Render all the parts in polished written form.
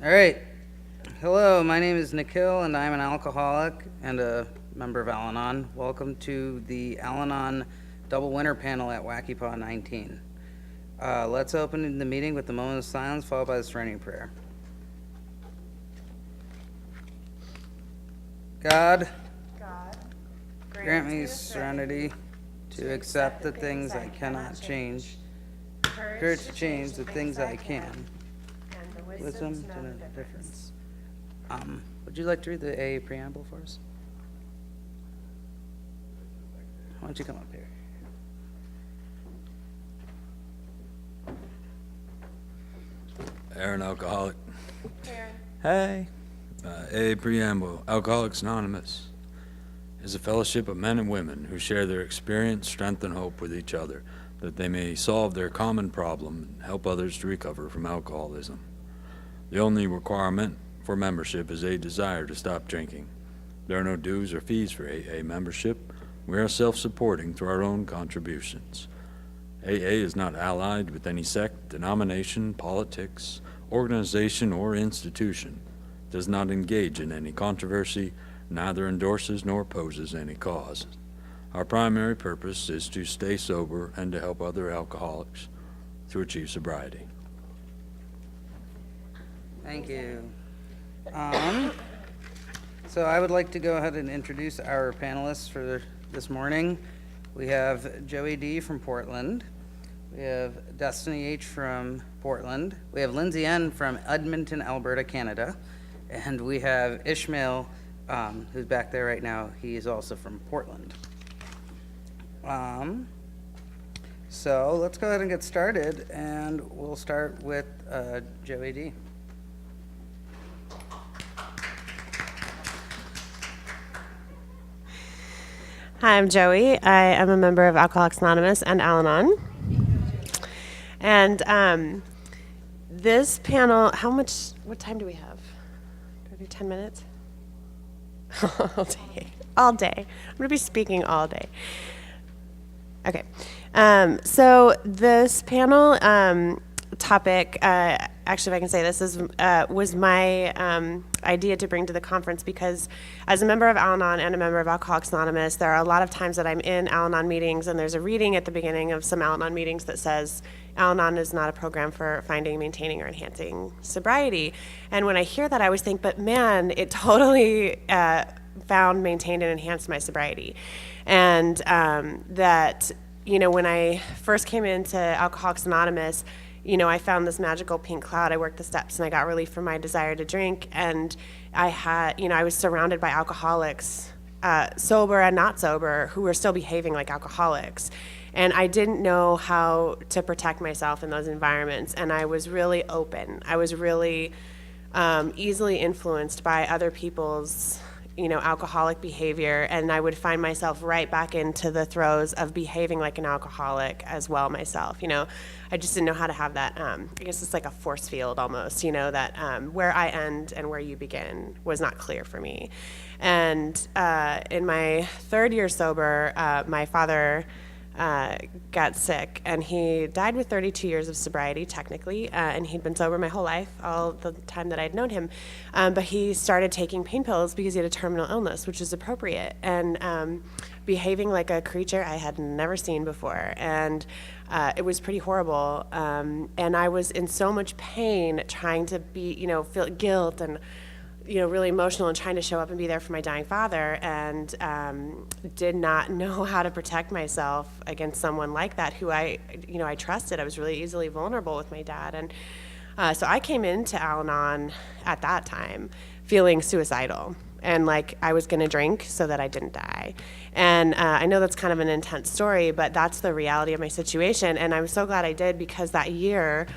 All right. Hello, my name is Nikhil, and I'm an alcoholic and a member of Al Anon. Welcome to the Al Anon Double Winner panel at Wacky Paw 19. Let's open the meeting with the moment of silence, followed by the serenity prayer. God, grant me serenity to accept the things I cannot change, courage to change the things I can, wisdom to know the difference. Would you like to read the AA preamble for us? Why don't you come up here? Aaron, alcoholic. Aaron. Hey. AA Preamble. Alcoholics Anonymous is a fellowship of men and women who share their experience, strength, and hope with each other, that they may solve their common problem and help others to recover from alcoholism. The only requirement for membership is a desire to stop drinking. There are no dues or fees for AA membership. We are self-supporting through our own contributions. AA is not allied with any sect, denomination, politics, organization, or institution, does not engage in any controversy, neither endorses nor opposes any cause. Our primary purpose is to stay sober and to help other alcoholics to achieve sobriety. Thank you. So I would like to go ahead and introduce our panelists for this morning. We have Joey D. from Portland. We have Destiny H. from Portland. We have Lindsay N. from Edmonton, Alberta, Canada. And we have Ishmael, who's back there right now. He is also from Portland. So let's go ahead and get started, and we'll start with Joey D. Hi, I'm Joey. I am a member of Alcoholics Anonymous and Al Anon. And this panel, what time do we have? Do we do 10 minutes? All day. All day. I'm going to be speaking all day. Okay. So this panel topic, actually, if I can say this, was my idea to bring to the conference because as a member of Al-Anon and a member of Alcoholics Anonymous, there are a lot of times that I'm in Al-Anon meetings and there's a reading at the beginning of some Al-Anon meetings that says Al-Anon is not a program for finding, maintaining, or enhancing sobriety. And when I hear that, I always think, but man, it totally found, maintained, and enhanced my sobriety. And that, when I first came into Alcoholics Anonymous, I found this magical pink cloud. I worked the steps and I got relief from my desire to drink. And I had, I was surrounded by alcoholics, sober and not sober, who were still behaving like alcoholics. And I didn't know how to protect myself in those environments. And I was really open. I was really easily influenced by other people's alcoholic behavior, and I would find myself right back into the throes of behaving like an alcoholic as well myself. I just didn't know how to have that, I guess it's like a force field almost, that where I end and where you begin was not clear for me. And in my third year sober, my father got sick, and he died with 32 years of sobriety, technically, and he'd been sober my whole life, all the time that I'd known him, but he started taking pain pills because he had a terminal illness, which is appropriate, and behaving like a creature I had never seen before, and it was pretty horrible, and I was in so much pain trying to feel guilt and really emotional and trying to show up and be there for my dying father, and did not know how to protect myself against someone like that who I trusted. I was really easily vulnerable with my dad. And so I came into Al-Anon at that time feeling suicidal and like I was going to drink so that I didn't die. And I know that's kind of an intense story, but that's the reality of my situation. And I'm so glad I did, because that year,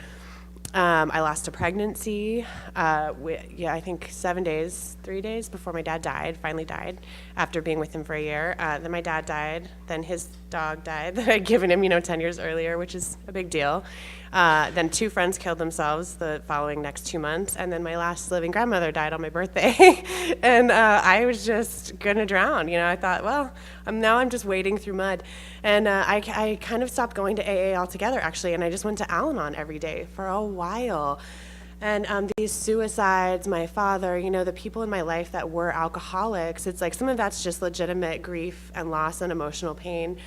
I lost a pregnancy, I think 3 days before my dad finally died, after being with him for a year. Then my dad died, then his dog died that I'd given him, 10 years earlier, which is a big deal. Then 2 friends killed themselves the following next 2 months, and then my last living grandmother died on my birthday. And I was just gonna drown. I thought, well, I'm just wading through mud. And I kind of stopped going to AA altogether, actually, and I just went to Al-Anon every day for a while. And these suicides, my father, you know, the people in my life that were alcoholics, it's like some of that's just legitimate grief and loss and emotional pain,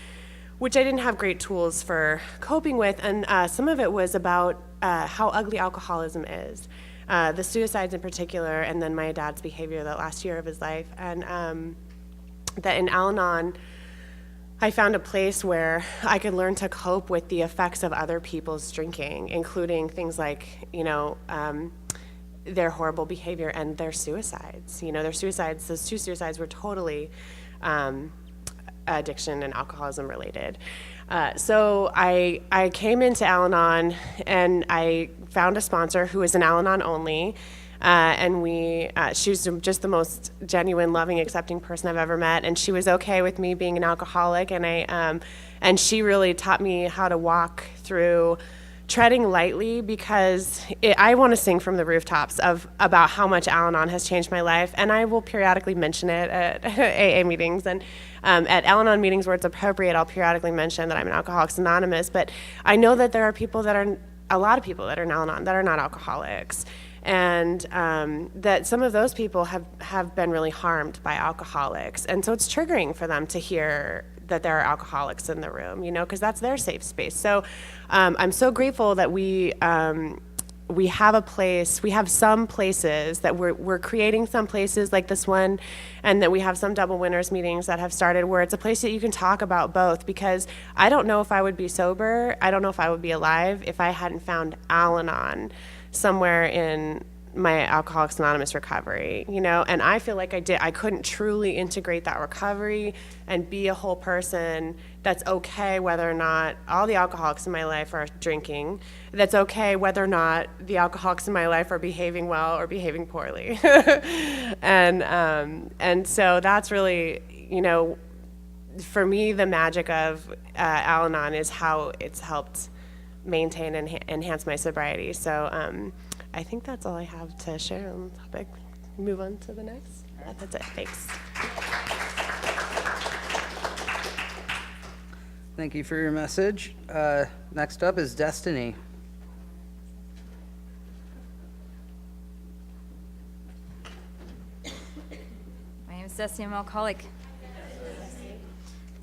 which I didn't have great tools for coping with. And some of it was about how ugly alcoholism is. The suicides in particular, and then my dad's behavior that last year of his life. And that in Al-Anon, I found a place where I could learn to cope with the effects of other people's drinking, including things like, you know, their horrible behavior and their suicides. You know, their suicides, those 2 suicides were totally addiction and alcoholism related. So I came into Al-Anon and I found a sponsor who was an Al-Anon only. And she was just the most genuine, loving, accepting person I've ever met. And she was okay with me being an alcoholic. And she really taught me how to walk through treading lightly, because I want to sing from the rooftops about how much Al-Anon has changed my life. And I will periodically mention it at AA meetings. And at Al-Anon meetings where it's appropriate, I'll periodically mention that I'm an Alcoholics Anonymous. But I know that there are a lot of people that are in Al-Anon that are not alcoholics. And that some of those people have been really harmed by alcoholics. And so it's triggering for them to hear that there are alcoholics in the room, you know, because that's their safe space. So I'm so grateful that we have a place, we have some places that we're creating some places like this one, and that we have some double winners meetings that have started where it's a place that you can talk about both, because I don't know if I would be sober, I don't know if I would be alive if I hadn't found Al-Anon somewhere in my Alcoholics Anonymous recovery, you know, and I feel like I couldn't truly integrate that recovery and be a whole person that's okay whether or not all the alcoholics in my life are drinking, that's okay whether or not the alcoholics in my life are behaving well or behaving poorly. And so that's really, you know, for me, the magic of Al-Anon is how it's helped maintain and enhance my sobriety. So I think that's all I have to share on the topic. Move on to the next. That's it. Thanks. Thank you for your message. Next up is Destiny. My name is Destiny. I'm an alcoholic.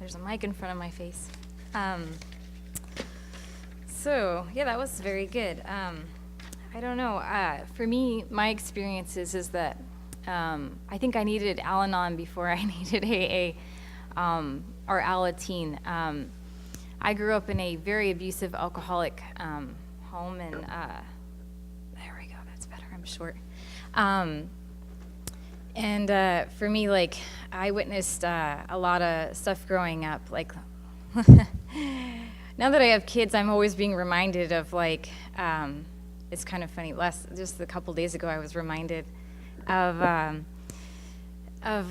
There's a mic in front of my face. So, yeah, that was very good. I don't know. For me, my experiences is that I think I needed Al-Anon before I needed AA or Alateen. I grew up in a very abusive alcoholic home, and there we go. That's better. I'm short. And for me, like, I witnessed a lot of stuff growing up. Like, now that I have kids, I'm always being reminded of, like, it's kind of funny. Just a couple days ago, I was reminded of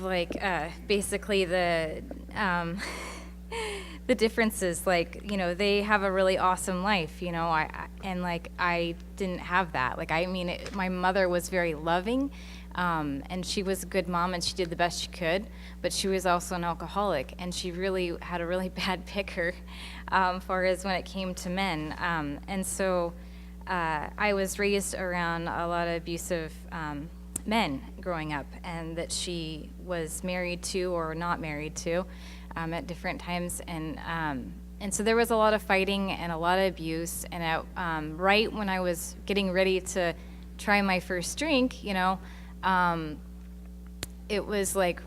like, basically the differences. Like, you know, they have a really awesome life, you know, I didn't have that. Like, I mean, my mother was very loving, and she was a good mom, and she did the best she could, but she was also an alcoholic, and she really had a really bad picker far as when it came to men. And so I was raised around a lot of abusive men growing up, and that she was married to or not married to at different times. And so there was a lot of fighting and a lot of abuse. And right when I was getting ready to try my first drink, you know, it was like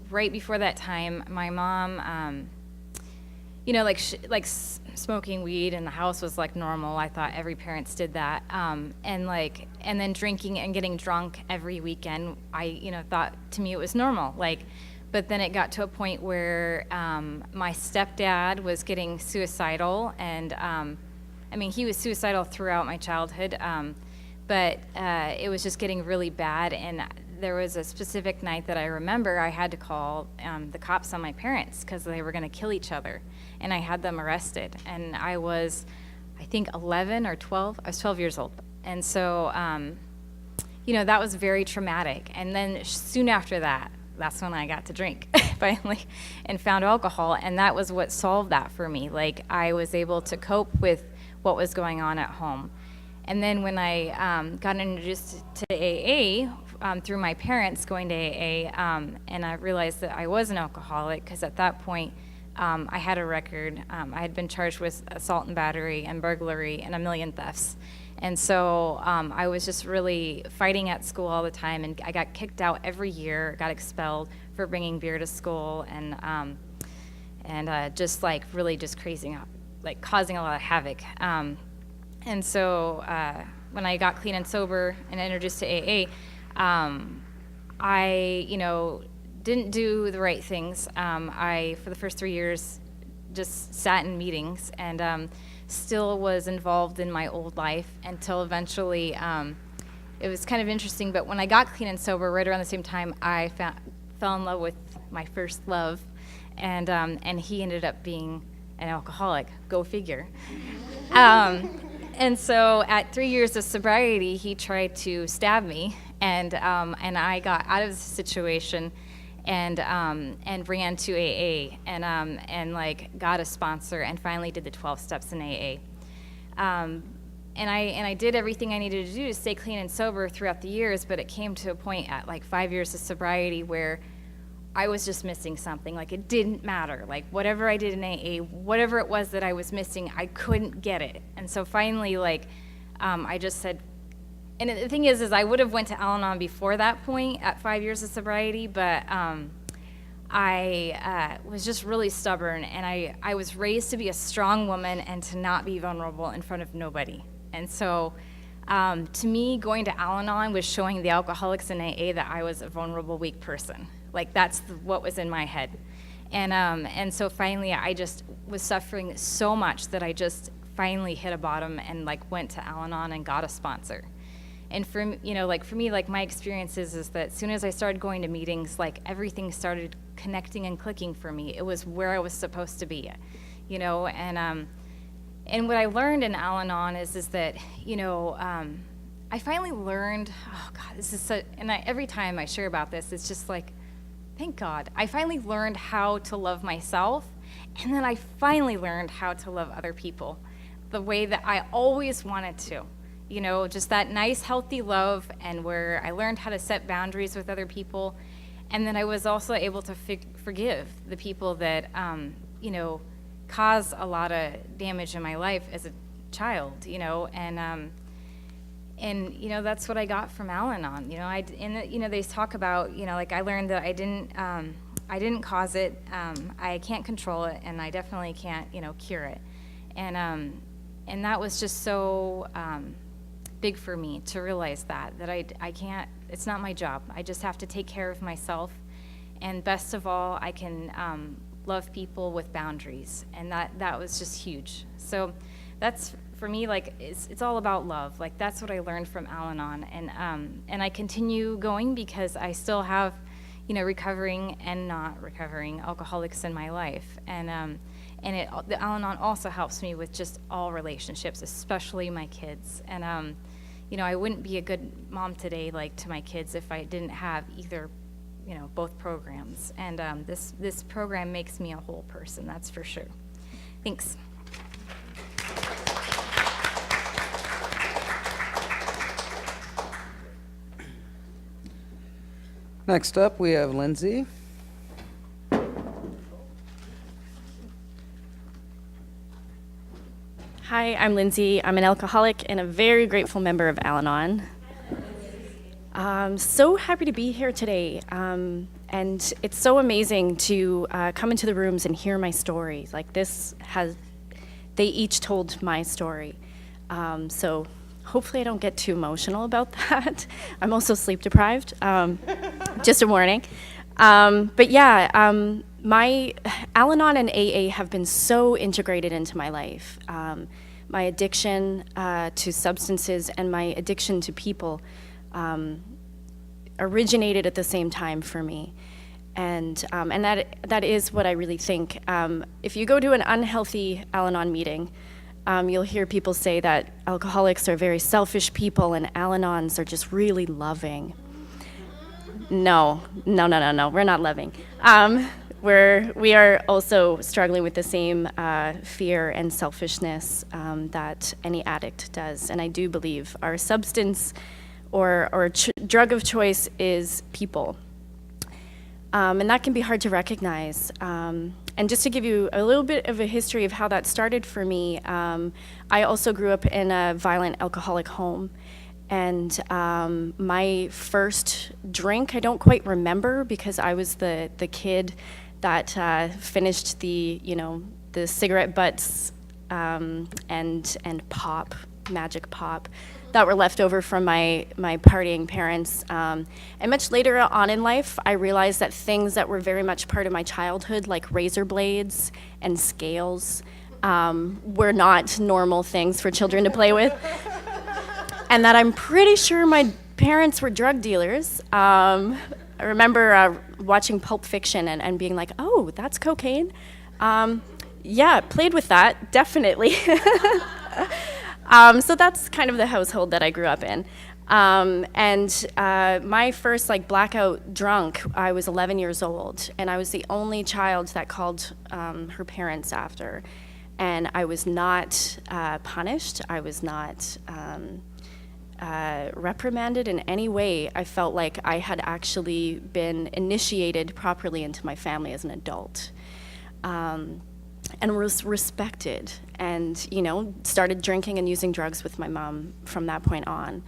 right before that time, my mom, you know, like smoking weed in the house was like normal. I thought every parents did that. And then drinking and getting drunk every weekend, I, you know, thought to me it was normal. But then it got to a point where my stepdad was getting suicidal, and I mean, he was suicidal throughout my childhood, but it was just getting really bad. And there was a specific night that I remember I had to call the cops on my parents because they were going to kill each other, and I had them arrested. And I was, I think, 11 or 12. I was 12 years old. And so, you know, that was very traumatic. And then soon after that, that's when I got to drink finally and found alcohol, and that was what solved that for me. Like, I was able to cope with what was going on at home. And then when I got introduced to AA through my parents going to AA, and I realized that I was an alcoholic, because at that point I had a record. I had been charged with assault and battery and burglary and a million thefts. And so I was just really fighting at school all the time, and I got kicked out every year, got expelled for bringing beer to school, and just like really just crazy, like causing a lot of havoc. And so when I got clean and sober and introduced to AA, I, didn't do the right things. I, for the first 3 years, just sat in meetings and still was involved in my old life until eventually, it was kind of interesting, but when I got clean and sober, right around the same time, I fell in love with my first love, and he ended up being an alcoholic. Go figure. And so at 3 years of sobriety, he tried to stab me, and I got out of the situation and ran to AA and like got a sponsor and finally did the 12 steps in AA. And I did everything I needed to do to stay clean and sober throughout the years, but it came to a point at like 5 years of sobriety where I was just missing something. Like, it didn't matter. Like, whatever I did in AA, whatever it was that I was missing, I couldn't get it. And so finally, like, I just said, and the thing is I would have went to Al-Anon before that point at 5 years of sobriety, but I was just really stubborn, and I was raised to be a strong woman and to not be vulnerable in front of nobody. And so to me, going to Al-Anon was showing the alcoholics in AA that I was a vulnerable, weak person. Like, that's what was in my head. And so finally, I just was suffering so much that I just finally hit a bottom and like went to Al-Anon and got a sponsor. And for me, like my experience is that as soon as I started going to meetings, like everything started connecting and clicking for me. It was where I was supposed to be, and what I learned in Al-Anon is that, I finally learned, oh God, this is so, and every time I share about this, it's just like, thank God. I finally learned how to love myself, and then I finally learned how to love other people the way that I always wanted to. Just that nice, healthy love, and where I learned how to set boundaries with other people. And then I was also able to forgive the people that, caused a lot of damage in my life as a child, and that's what I got from Al-Anon. They talk about, like I learned that I didn't cause it, I can't control it, and I definitely can't, cure it. And that was just so big for me to realize that I can't, it's not my job. I just have to take care of myself. And best of all, I can love people with boundaries. And that was just huge. So that's, for me, like, it's all about love. Like, that's what I learned from Al-Anon. And I continue going because I still have, recovering and not recovering alcoholics in my life. And the Al-Anon also helps me with just all relationships, especially my kids. And, I wouldn't be a good mom today, like, to my kids if I didn't have either, both programs. And this program makes me a whole person, that's for sure. Thanks. Next up, we have Lindsay. Hi, I'm Lindsay. I'm an alcoholic and a very grateful member of Al-Anon. I'm so happy to be here today. And it's so amazing to come into the rooms and hear my story. Like they each told my story. So hopefully I don't get too emotional about that. I'm also sleep deprived, just a warning. But yeah, my Al-Anon and AA have been so integrated into my life. My addiction to substances and my addiction to people originated at the same time for me. And that is what I really think. If you go to an unhealthy Al-Anon meeting, you'll hear people say that alcoholics are very selfish people and Al-Anons are just really loving. No, we're not loving. we are also struggling with the same fear and selfishness that any addict does. And I do believe our substance or drug of choice is people. And that can be hard to recognize. And just to give you a little bit of a history of how that started for me, I also grew up in a violent alcoholic home. And my first drink, I don't quite remember because I was the kid that finished the cigarette butts and pop, magic pop, that were left over from my partying parents. And much later on in life, I realized that things that were very much part of my childhood, like razor blades and scales, were not normal things for children to play with. And that I'm pretty sure my parents were drug dealers. I remember watching Pulp Fiction and being like, oh, that's cocaine? Yeah, played with that, definitely. So that's kind of the household that I grew up in. And my first blackout drunk, I was 11 years old, and I was the only child that called her parents after. And I was not punished. I was not reprimanded in any way. I felt like I had actually been initiated properly into my family as an adult. And was respected, and started drinking and using drugs with my mom from that point on.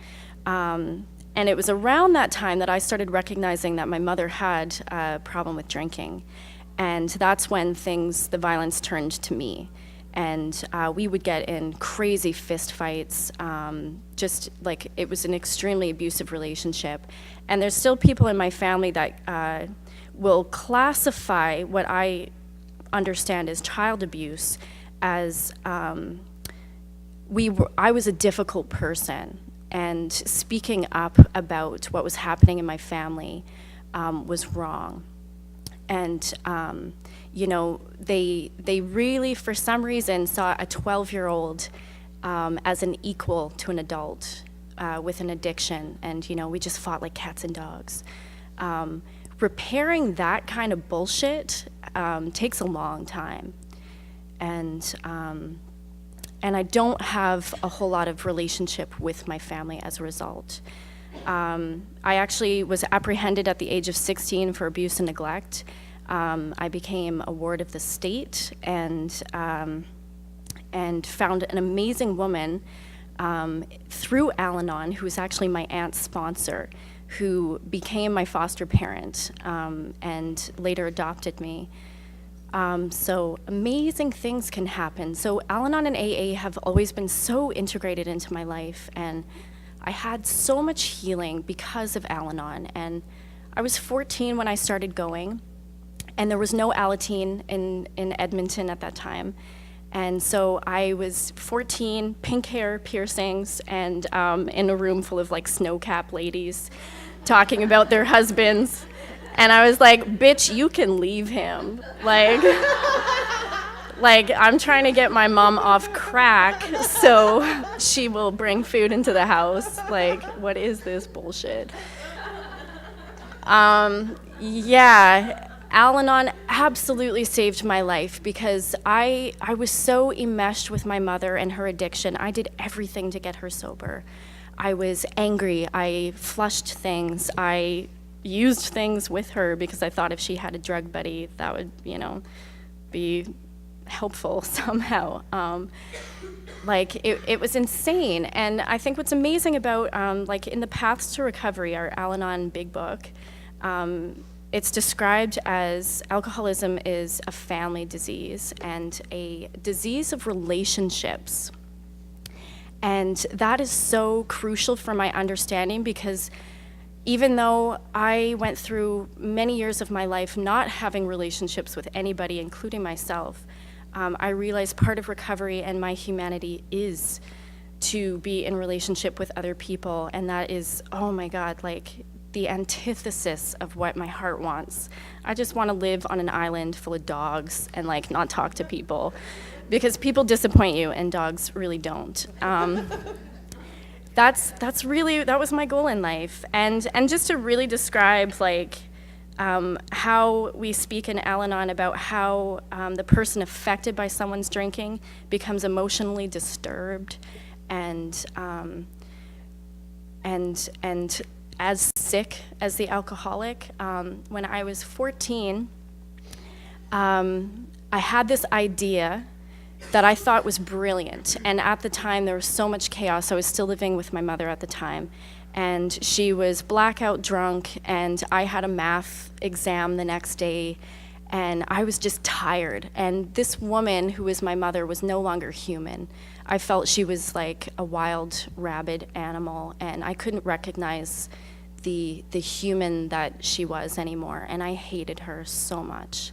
And it was around that time that I started recognizing that my mother had a problem with drinking, and that's when the violence turned to me. And we would get in crazy fist fights, just like it was an extremely abusive relationship. And there's still people in my family that will classify what I understand as child abuse as I was a difficult person, and speaking up about what was happening in my family was wrong. And they really, for some reason, saw a 12-year-old as an equal to an adult with an addiction, and we just fought like cats and dogs. Repairing that kind of bullshit takes a long time, and I don't have a whole lot of relationship with my family as a result. I actually was apprehended at the age of 16 for abuse and neglect. I became a ward of the state and found an amazing woman through Al-Anon, who was actually my aunt's sponsor, who became my foster parent and later adopted me. So amazing things can happen. So Al-Anon and AA have always been so integrated into my life, and I had so much healing because of Al-Anon. And I was 14 when I started going, and there was no Alateen in Edmonton at that time. And so I was 14, pink hair, piercings, and in a room full of snow-capped ladies talking about their husbands. And I was like, bitch, you can leave him. I'm trying to get my mom off crack so she will bring food into the house. What is this bullshit? Yeah, Al-Anon absolutely saved my life because I was so enmeshed with my mother and her addiction. I did everything to get her sober. I was angry. I flushed things. I used things with her because I thought if she had a drug buddy, that would, be helpful somehow. It was insane. And I think what's amazing about, in the Paths to Recovery, our Al-Anon big book, it's described as alcoholism is a family disease and a disease of relationships. And that is so crucial for my understanding because even though I went through many years of my life not having relationships with anybody, including myself, I realized part of recovery and my humanity is to be in relationship with other people, and that is, oh my God, the antithesis of what my heart wants. I just want to live on an island full of dogs and not talk to people, because people disappoint you and dogs really don't. That was my goal in life. And just to really describe how we speak in Al-Anon about how the person affected by someone's drinking becomes emotionally disturbed and as sick as the alcoholic. When I was 14, I had this idea that I thought was brilliant. And at the time, there was so much chaos. I was still living with my mother at the time. And she was blackout drunk, and I had a math exam the next day, and I was just tired. And this woman, who was my mother, was no longer human. I felt she was like a wild, rabid animal, and I couldn't recognize the human that she was anymore, and I hated her so much.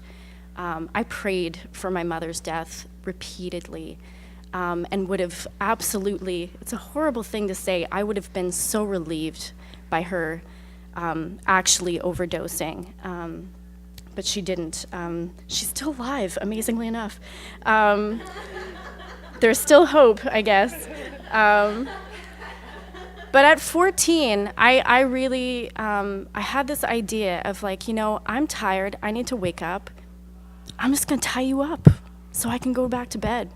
I prayed for my mother's death repeatedly, and would have absolutely, it's a horrible thing to say, I would have been so relieved by her actually overdosing, but she didn't. She's still alive, amazingly enough. There's still hope, I guess. But at 14, I really, I had this idea of like, I'm tired, I need to wake up. I'm just gonna tie you up so I can go back to bed.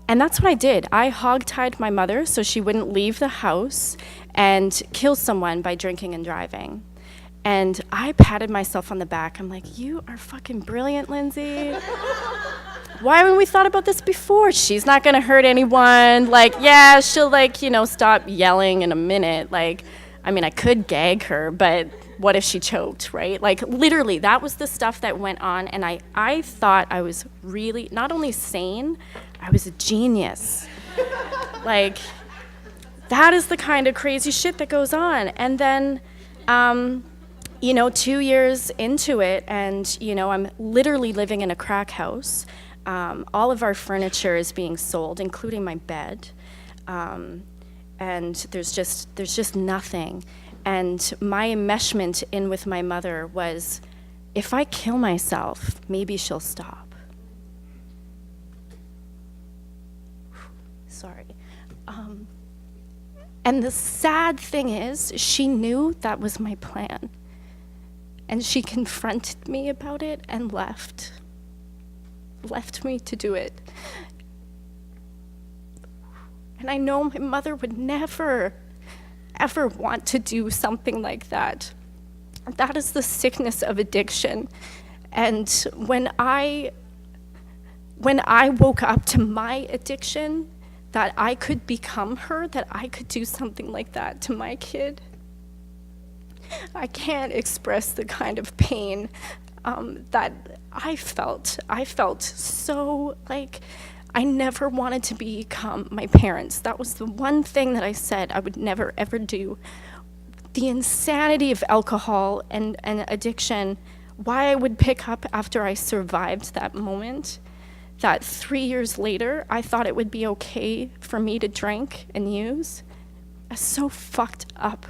And that's what I did. I hog-tied my mother so she wouldn't leave the house and kill someone by drinking and driving. And I patted myself on the back. I'm like, you are fucking brilliant, Lindsay. Why haven't we thought about this before? She's not gonna hurt anyone. Like, yeah, she'll stop yelling in a minute. Like, I mean, I could gag her, but what if she choked, right? Like, literally, that was the stuff that went on, and I thought I was really, not only sane, I was a genius. Like, that is the kind of crazy shit that goes on. And then, 2 years into it, and, I'm literally living in a crack house. All of our furniture is being sold, including my bed. And there's just nothing. And my enmeshment in with my mother was, if I kill myself, maybe she'll stop. Sorry. And the sad thing is, she knew that was my plan. And she confronted me about it and left me to do it. And I know my mother would never, ever want to do something like that. That is the sickness of addiction. And when I woke up to my addiction, that I could become her, that I could do something like that to my kid, I can't express the kind of pain that I felt. I felt so like I never wanted to become my parents. That was the one thing that I said I would never, ever do. The insanity of alcohol and addiction, why I would pick up after I survived that moment, that 3 years later, I thought it would be okay for me to drink and use. That's so fucked up.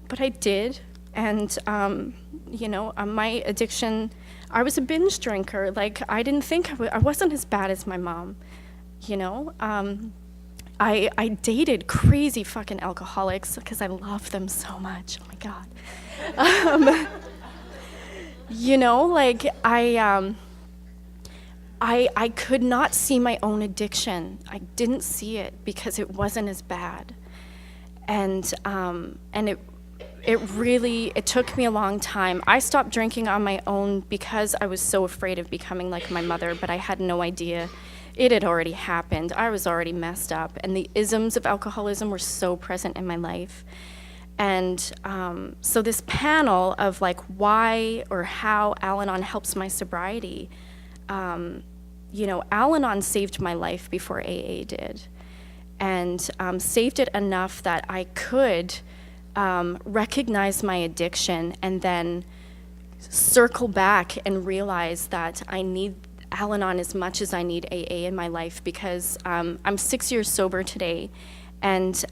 But I did, and my addiction, I was a binge drinker. Like, I didn't think I wasn't as bad as my mom, I dated crazy fucking alcoholics because I love them so much. Oh my God. I could not see my own addiction. I didn't see it because it wasn't as bad. And it took me a long time. I stopped drinking on my own because I was so afraid of becoming like my mother, but I had no idea. It had already happened. I was already messed up, and the isms of alcoholism were so present in my life. And so this panel of like why or how Al-Anon helps my sobriety, Al-Anon saved my life before AA did, and saved it enough that I could recognize my addiction and then circle back and realize that I need Al-Anon as much as I need AA in my life, because I'm 6 years sober today, and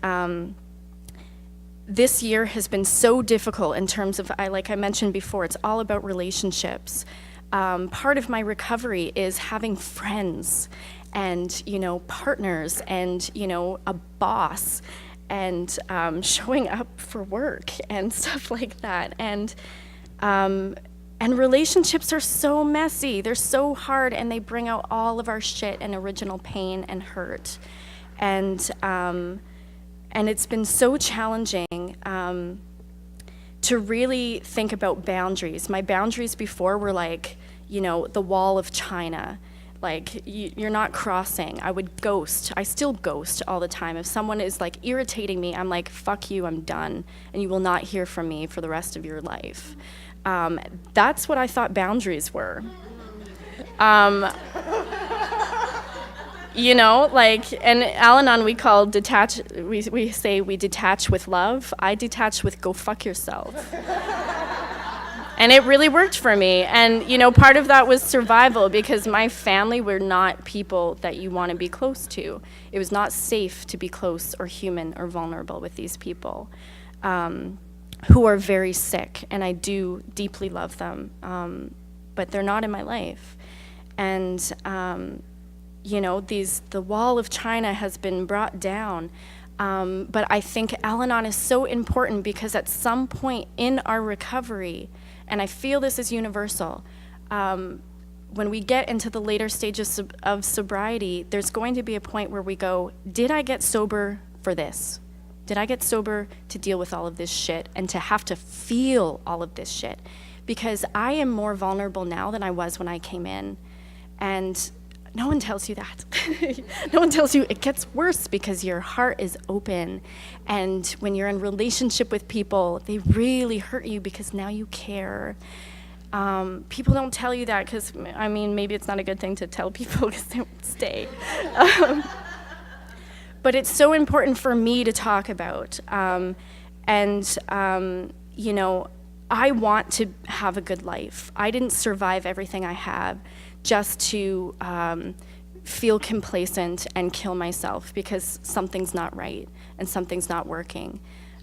this year has been so difficult in terms of, like I mentioned before, it's all about relationships. Part of my recovery is having friends and, partners and, a boss. and showing up for work and stuff like that. And relationships are so messy. They're so hard, and they bring out all of our shit and original pain and hurt. And it's been so challenging to really think about boundaries. My boundaries before were like, you know, the wall of China. Like, you're not crossing. I would ghost. I still ghost all the time. If someone is like irritating me, I'm like, fuck you, I'm done. And you will not hear from me for the rest of your life. That's what I thought boundaries were. You know, like, and Al-Anon we call detach, we say we detach with love. I detach with go fuck yourself. And it really worked for me. And, you know, part of that was survival, because my family were not people that you want to be close to. It was not safe to be close or human or vulnerable with these people who are very sick. And I do deeply love them, but they're not in my life. And, you know, the wall of China has been brought down. But I think Al-Anon is so important, because at some point in our recovery, and I feel this is universal, when we get into the later stages of sobriety, there's going to be a point where we go, did I get sober for this? Did I get sober to deal with all of this shit and to have to feel all of this shit? Because I am more vulnerable now than I was when I came in. And no one tells you that. No one tells you it gets worse, because your heart is open. And when you're in relationship with people, they really hurt you because now you care. People don't tell you that because, I mean, maybe it's not a good thing to tell people because they won't stay. But it's so important for me to talk about. You know, I want to have a good life. I didn't survive everything I have just to feel complacent and kill myself because something's not right and something's not working.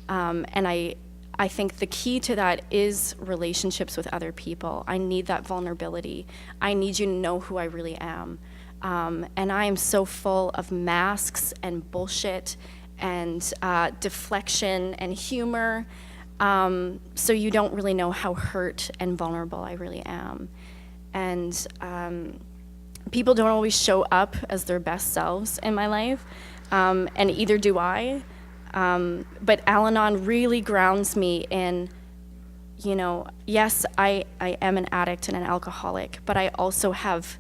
And I think the key to that is relationships with other people. I need that vulnerability. I need you to know who I really am. And I am so full of masks and bullshit and deflection and humor. So you don't really know how hurt and vulnerable I really am. And people don't always show up as their best selves in my life, and either do I. But Al-Anon really grounds me in, you know, yes, I am an addict and an alcoholic, but I also have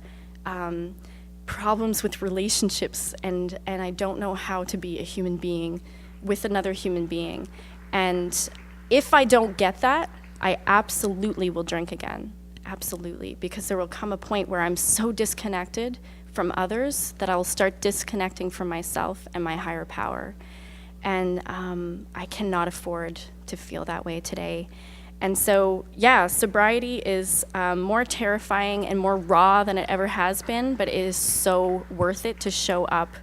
problems with relationships, and I don't know how to be a human being with another human being. And if I don't get that, I absolutely will drink again. Absolutely, because there will come a point where I'm so disconnected from others that I'll start disconnecting from myself and my higher power. And I cannot afford to feel that way today. And so, yeah, sobriety is more terrifying and more raw than it ever has been, but it is so worth it to show up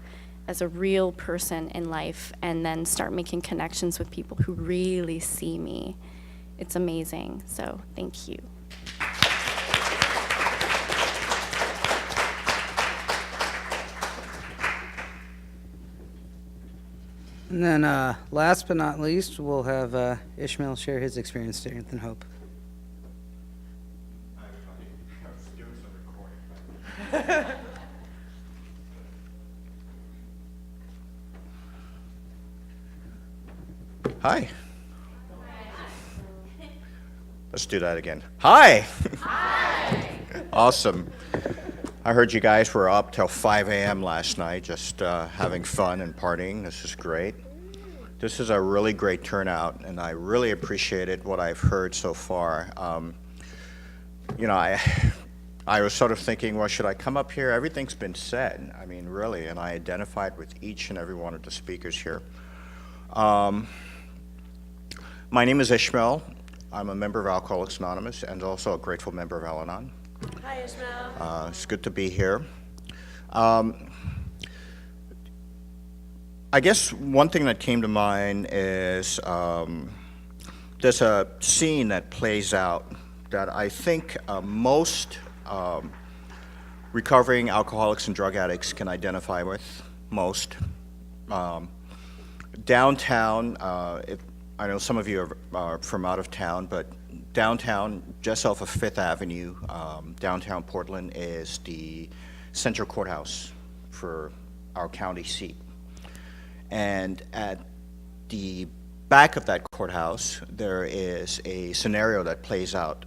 as a real person in life and then start making connections with people who really see me. It's amazing. So, thank you. And then last but not least, we'll have Ishmael share his experience, strength, and hope. Hi, everybody. I was doing some recording. Hi. Let's do that again. Hi. Hi. Awesome. I heard you guys were up till 5 a.m. last night, just having fun and partying. This is great. This is a really great turnout, and I really appreciated what I've heard so far. You know, I was sort of thinking, well, should I come up here? Everything's been said, I mean, really, and I identified with each and every one of the speakers here. My name is Ishmael. I'm a member of Alcoholics Anonymous and also a grateful member of Al-Anon. Hi, Ishmael. It's good to be here. I guess one thing that came to mind is there's a scene that plays out that I think most recovering alcoholics and drug addicts can identify with, most. downtown, I know some of you are from out of town, but downtown, just off of Fifth Avenue, downtown Portland is the central courthouse for our county seat. And at the back of that courthouse, there is a scenario that plays out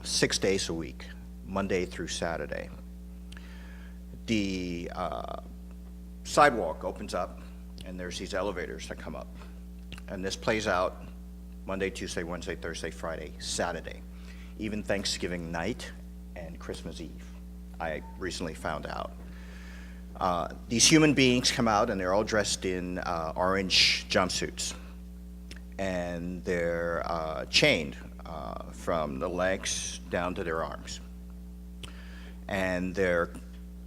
6 days a week, Monday through Saturday. The sidewalk opens up, and there's these elevators that come up. And this plays out Monday, Tuesday, Wednesday, Thursday, Friday, Saturday, even Thanksgiving night and Christmas Eve, I recently found out. These human beings come out, and they're all dressed in orange jumpsuits. And they're chained from the legs down to their arms. And they're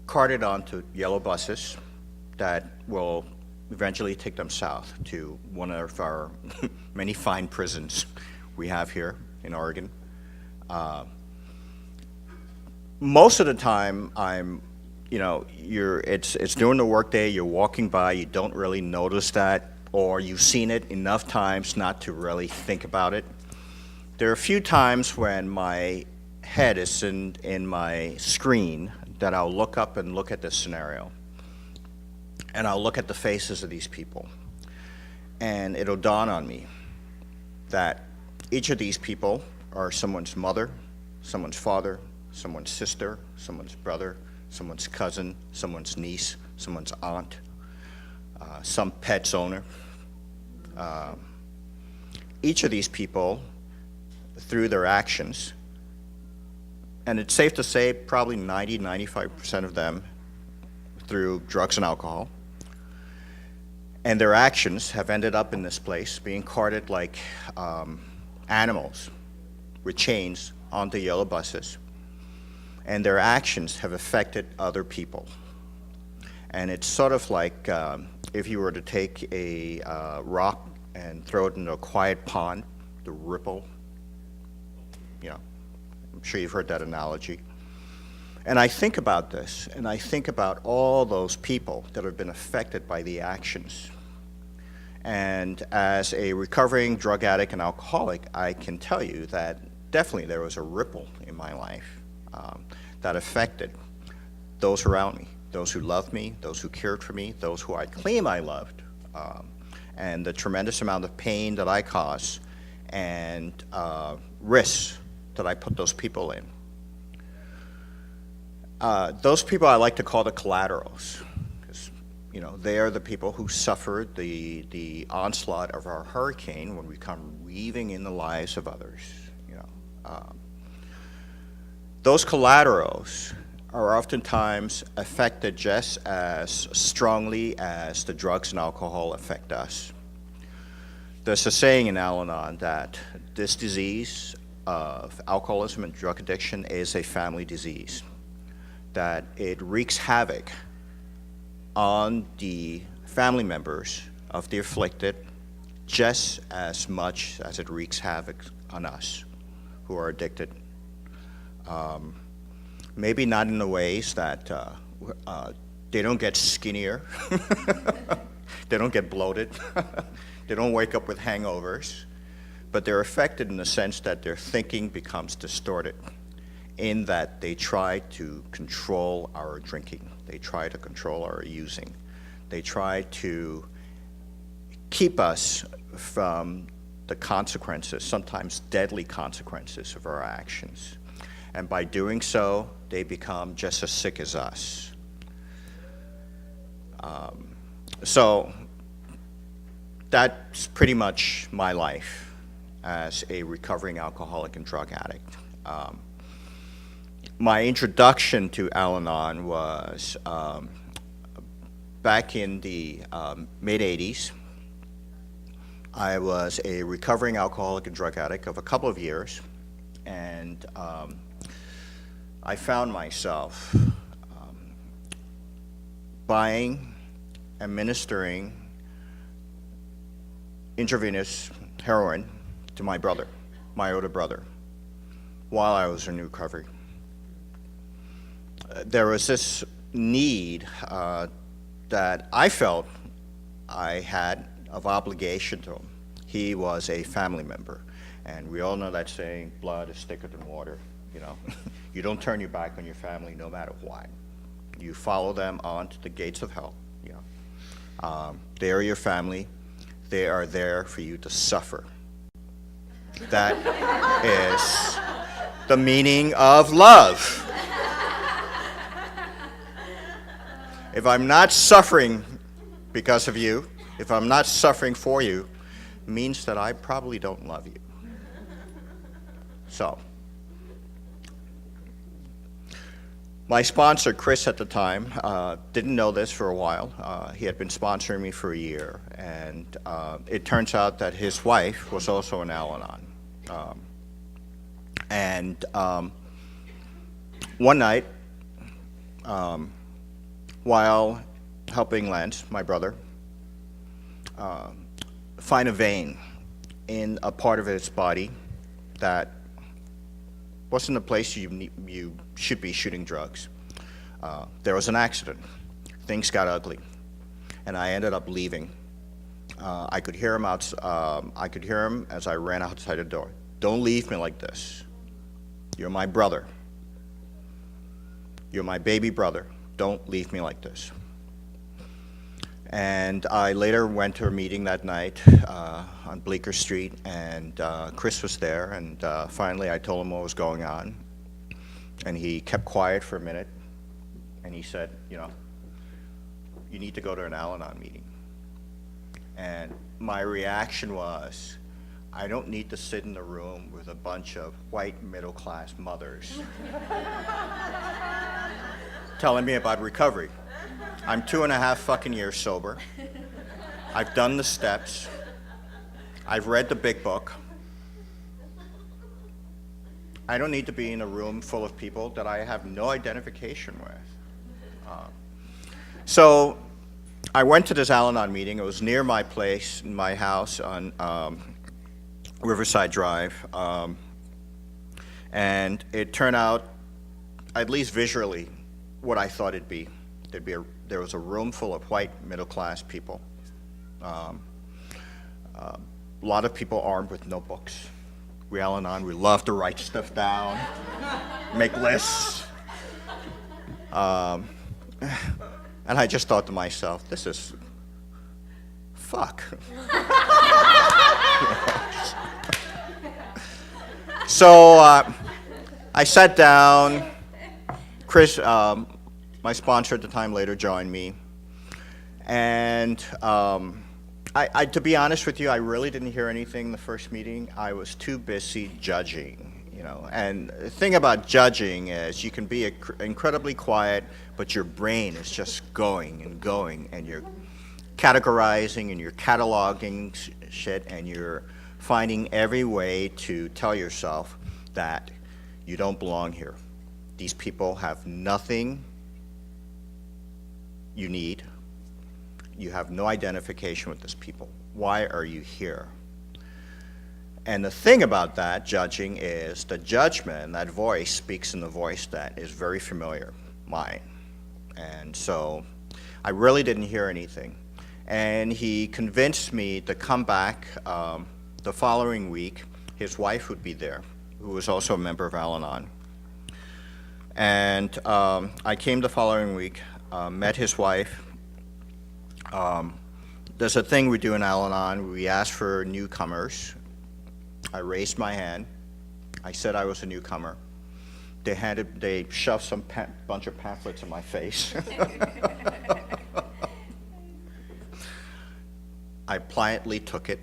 carted onto yellow buses that will eventually take them south to one of our many fine prisons we have here in Oregon. Most of the time, it's during the workday, you're walking by, you don't really notice that, or you've seen it enough times not to really think about it. There are a few times when my head is in my screen that I'll look up and look at this scenario. And I'll look at the faces of these people. And it'll dawn on me that each of these people are someone's mother, someone's father, someone's sister, someone's brother, someone's cousin, someone's niece, someone's aunt, some pet's owner. Each of these people, through their actions, and it's safe to say probably 95% of them through drugs and alcohol, and their actions have ended up in this place being carted like animals with chains onto yellow buses. And their actions have affected other people. And it's sort of like if you were to take a rock and throw it into a quiet pond, the ripple, I'm sure you've heard that analogy. And I think about this, and I think about all those people that have been affected by the actions. And as a recovering drug addict and alcoholic, I can tell you that definitely there was a ripple in my life that affected those around me, those who loved me, those who cared for me, those who I claim I loved, and the tremendous amount of pain that I caused and risks that I put those people in. Those people I like to call the collaterals, because they are the people who suffered the onslaught of our hurricane when we come weaving in the lives of others. Those collaterals are oftentimes affected just as strongly as the drugs and alcohol affect us. There's a saying in Al-Anon that this disease of alcoholism and drug addiction is a family disease, that it wreaks havoc on the family members of the afflicted just as much as it wreaks havoc on us who are addicted. Maybe not in the ways that they don't get skinnier, they don't get bloated, they don't wake up with hangovers, but they're affected in the sense that their thinking becomes distorted, in that they try to control our drinking, they try to control our using, they try to keep us from the consequences, sometimes deadly consequences of our actions. And by doing so, they become just as sick as us. So that's pretty much my life as a recovering alcoholic and drug addict. My introduction to Al-Anon was back in the mid-'80s. I was a recovering alcoholic and drug addict of a couple of years, and I found myself buying, administering intravenous heroin to my brother, my older brother, while I was in recovery. There was this need that I felt I had of obligation to him. He was a family member. And we all know that saying, blood is thicker than water, you know. You don't turn your back on your family no matter what. You follow them on to the gates of hell, you know. They are your family. They are there for you to suffer. That is the meaning of love. If I'm not suffering because of you, if I'm not suffering for you, means that I probably don't love you. So, my sponsor, Chris, at the time, didn't know this for a while. He had been sponsoring me for a year, and it turns out that his wife was also an Al-Anon. One night, while helping Lance, my brother, find a vein in a part of his body that wasn't a place you should be shooting drugs. There was an accident. Things got ugly, and I ended up leaving. I could hear him I could hear him as I ran outside the door. Don't leave me like this. You're my brother. You're my baby brother. Don't leave me like this. And I later went to a meeting that night on Bleecker Street, and Chris was there, and finally I told him what was going on. And he kept quiet for a minute, and he said, you know, you need to go to an Al-Anon meeting. And my reaction was, I don't need to sit in the room with a bunch of white middle-class mothers telling me about recovery. I'm 2.5 fucking years sober. I've done the steps. I've read the big book. I don't need to be in a room full of people that I have no identification with. So I went to this Al-Anon meeting. It was near my place, my house on Riverside Drive. And it turned out, at least visually, what I thought it'd be. There was a room full of white middle-class people. A lot of people armed with notebooks. We Al-Anon, we love to write stuff down, make lists. And I just thought to myself, this is, fuck. So I sat down. Chris, my sponsor at the time, later joined me. And to be honest with you, I really didn't hear anything the first meeting. I was too busy judging, you know. And the thing about judging is you can be incredibly quiet, but your brain is just going, and you're categorizing and you're cataloging shit, and you're finding every way to tell yourself that you don't belong here. These people have nothing you need. You have no identification with these people. Why are you here? And the thing about that judging is the judgment, that voice speaks in the voice that is very familiar, mine. And so I really didn't hear anything. And he convinced me to come back the following week. His wife would be there, who was also a member of Al-Anon. And I came the following week, met his wife. There's a thing we do in Al-Anon. We ask for newcomers. I raised my hand. I said I was a newcomer. They shoved some bunch of pamphlets in my face. I pliantly took it.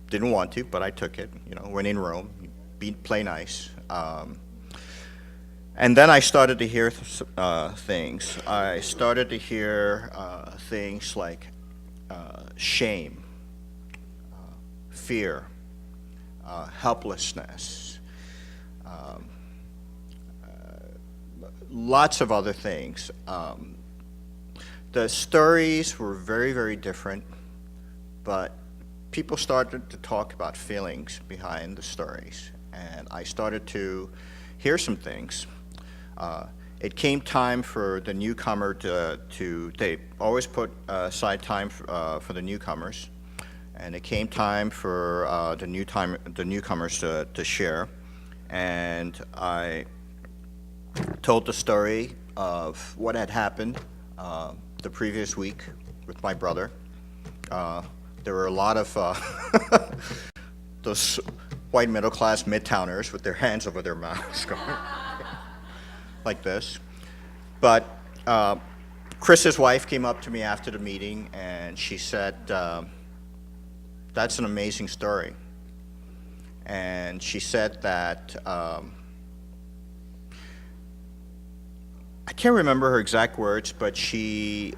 Didn't want to, but I took it. You know, when in Rome, play nice. And then I started to hear things. I started to hear things like shame, fear, helplessness, lots of other things. The stories were very, very different, but people started to talk about feelings behind the stories, and I started to hear some things. it came time for the newcomer they always put aside time for the newcomers, and it came time for the newcomers to share. And I told the story of what had happened the previous week with my brother. There were a lot of those white middle-class midtowners with their hands over their mouths going like this. But Chris's wife came up to me after the meeting, and she said, that's an amazing story. And she said that, I can't remember her exact words, but she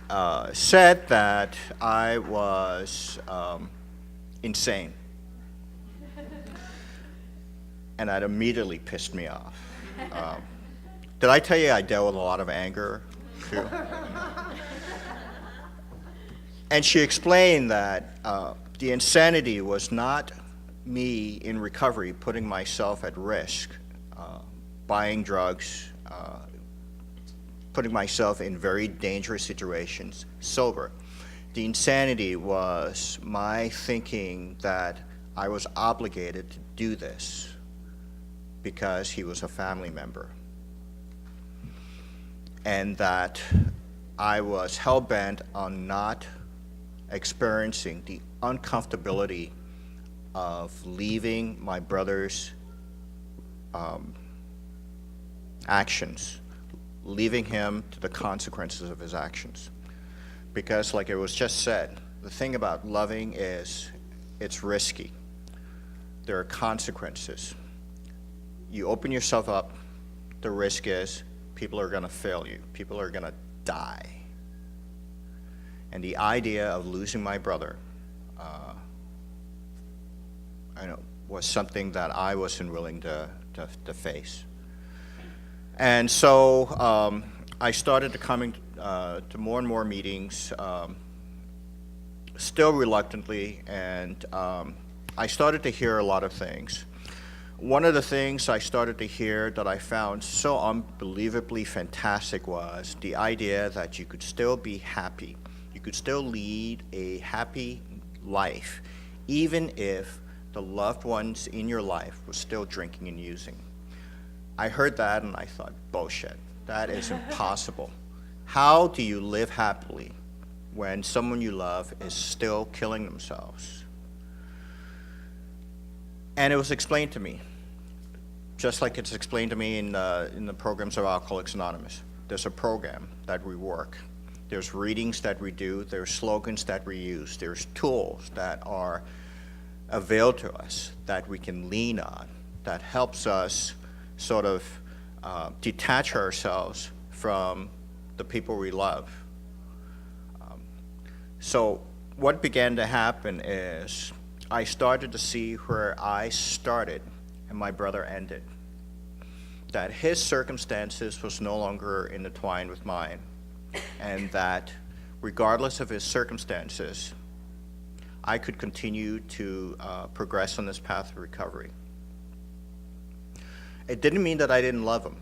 said that I was insane. And that immediately pissed me off. Did I tell you I dealt with a lot of anger, too? And she explained that the insanity was not me in recovery putting myself at risk, buying drugs, putting myself in very dangerous situations, sober. The insanity was my thinking that I was obligated to do this because he was a family member, and that I was hell-bent on not experiencing the uncomfortability of leaving my brother's actions, leaving him to the consequences of his actions. Because like it was just said, the thing about loving is it's risky. There are consequences. You open yourself up, the risk is people are going to fail you. People are going to die. And the idea of losing my brother was something that I wasn't willing to face. And so I started to coming to more and more meetings, still reluctantly, and I started to hear a lot of things. One of the things I started to hear that I found so unbelievably fantastic was the idea that you could still be happy. You could still lead a happy life, even if the loved ones in your life were still drinking and using. I heard that and I thought, bullshit, that is impossible. How do you live happily when someone you love is still killing themselves? And it was explained to me, just like it's explained to me in the programs of Alcoholics Anonymous. There's a program that we work. There's readings that we do. There's slogans that we use. There's tools that are availed to us that we can lean on, that helps us sort of detach ourselves from the people we love. So what began to happen is I started to see where I started and my brother ended. That his circumstances was no longer intertwined with mine, and that regardless of his circumstances, I could continue to progress on this path of recovery. It didn't mean that I didn't love him,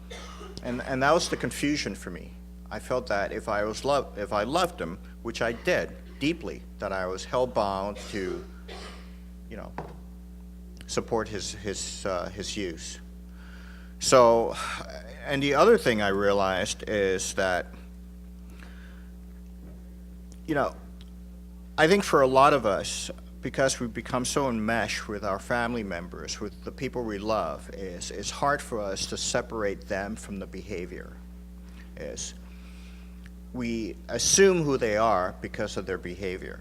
and that was the confusion for me. I felt that if I loved him, which I did deeply, that I was hell-bound to, support his use. So, and the other thing I realized is that, I think for a lot of us, because we've become so enmeshed with our family members, with the people we love, it's hard for us to separate them from the behavior. We assume who they are because of their behavior.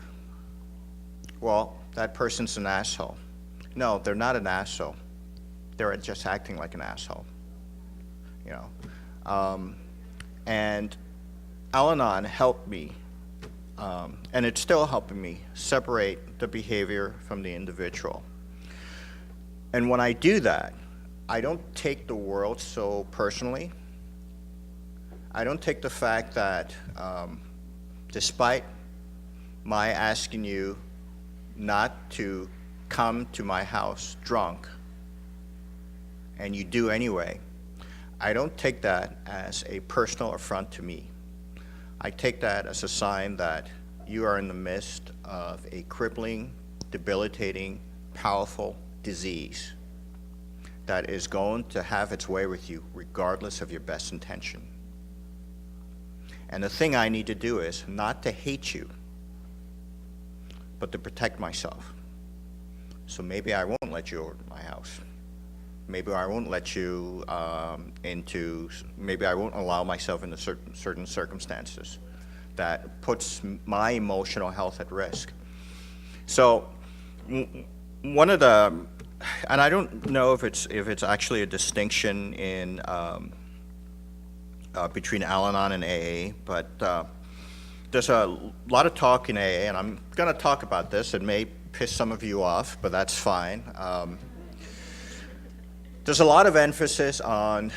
Well, that person's an asshole. No, they're not an asshole. They're just acting like an asshole. And Al-Anon helped me, and it's still helping me separate the behavior from the individual. And when I do that, I don't take the world so personally. I don't take the fact that despite my asking you not to come to my house drunk, and you do anyway, I don't take that as a personal affront to me. I take that as a sign that you are in the midst of a crippling, debilitating, powerful disease that is going to have its way with you regardless of your best intention. And the thing I need to do is not to hate you, but to protect myself. So maybe I won't let you over to my house. Maybe I won't let you maybe I won't allow myself into certain circumstances that puts my emotional health at risk. So one of the, and I don't know if it's actually a distinction in between Al-Anon and AA, but there's a lot of talk in AA, and I'm going to talk about this. It may piss some of you off, but that's fine. There's a lot of emphasis on,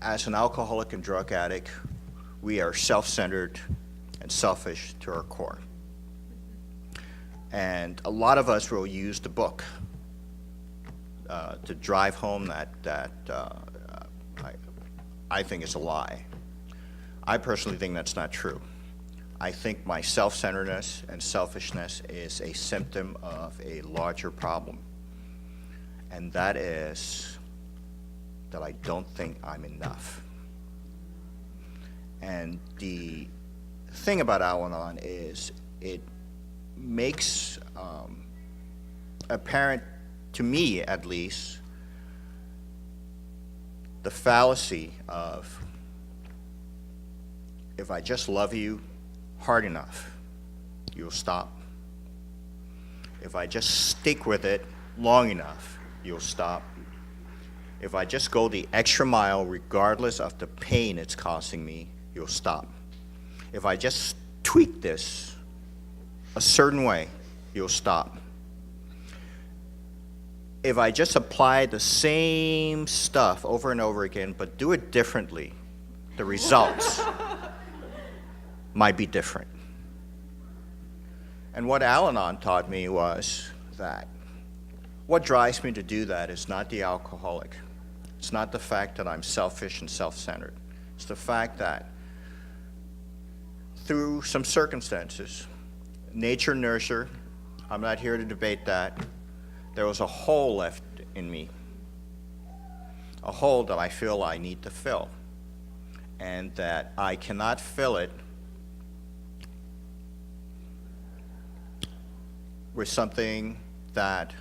as an alcoholic and drug addict, we are self-centered and selfish to our core. And a lot of us will use the book to drive home that I think is a lie. I personally think that's not true. I think my self-centeredness and selfishness is a symptom of a larger problem. And that is that I don't think I'm enough. And the thing about Al-Anon is it makes apparent, to me at least, the fallacy of if I just love you hard enough, you'll stop. If I just stick with it long enough, you'll stop. If I just go the extra mile regardless of the pain it's causing me, you'll stop. If I just tweak this a certain way, you'll stop. If I just apply the same stuff over and over again, but do it differently, the results might be different. And what Al-Anon taught me was that what drives me to do that is not the alcoholic. It's not the fact that I'm selfish and self-centered. It's the fact that through some circumstances, nature, nurture, I'm not here to debate that, there was a hole left in me, a hole that I feel I need to fill, and that I cannot fill it with something that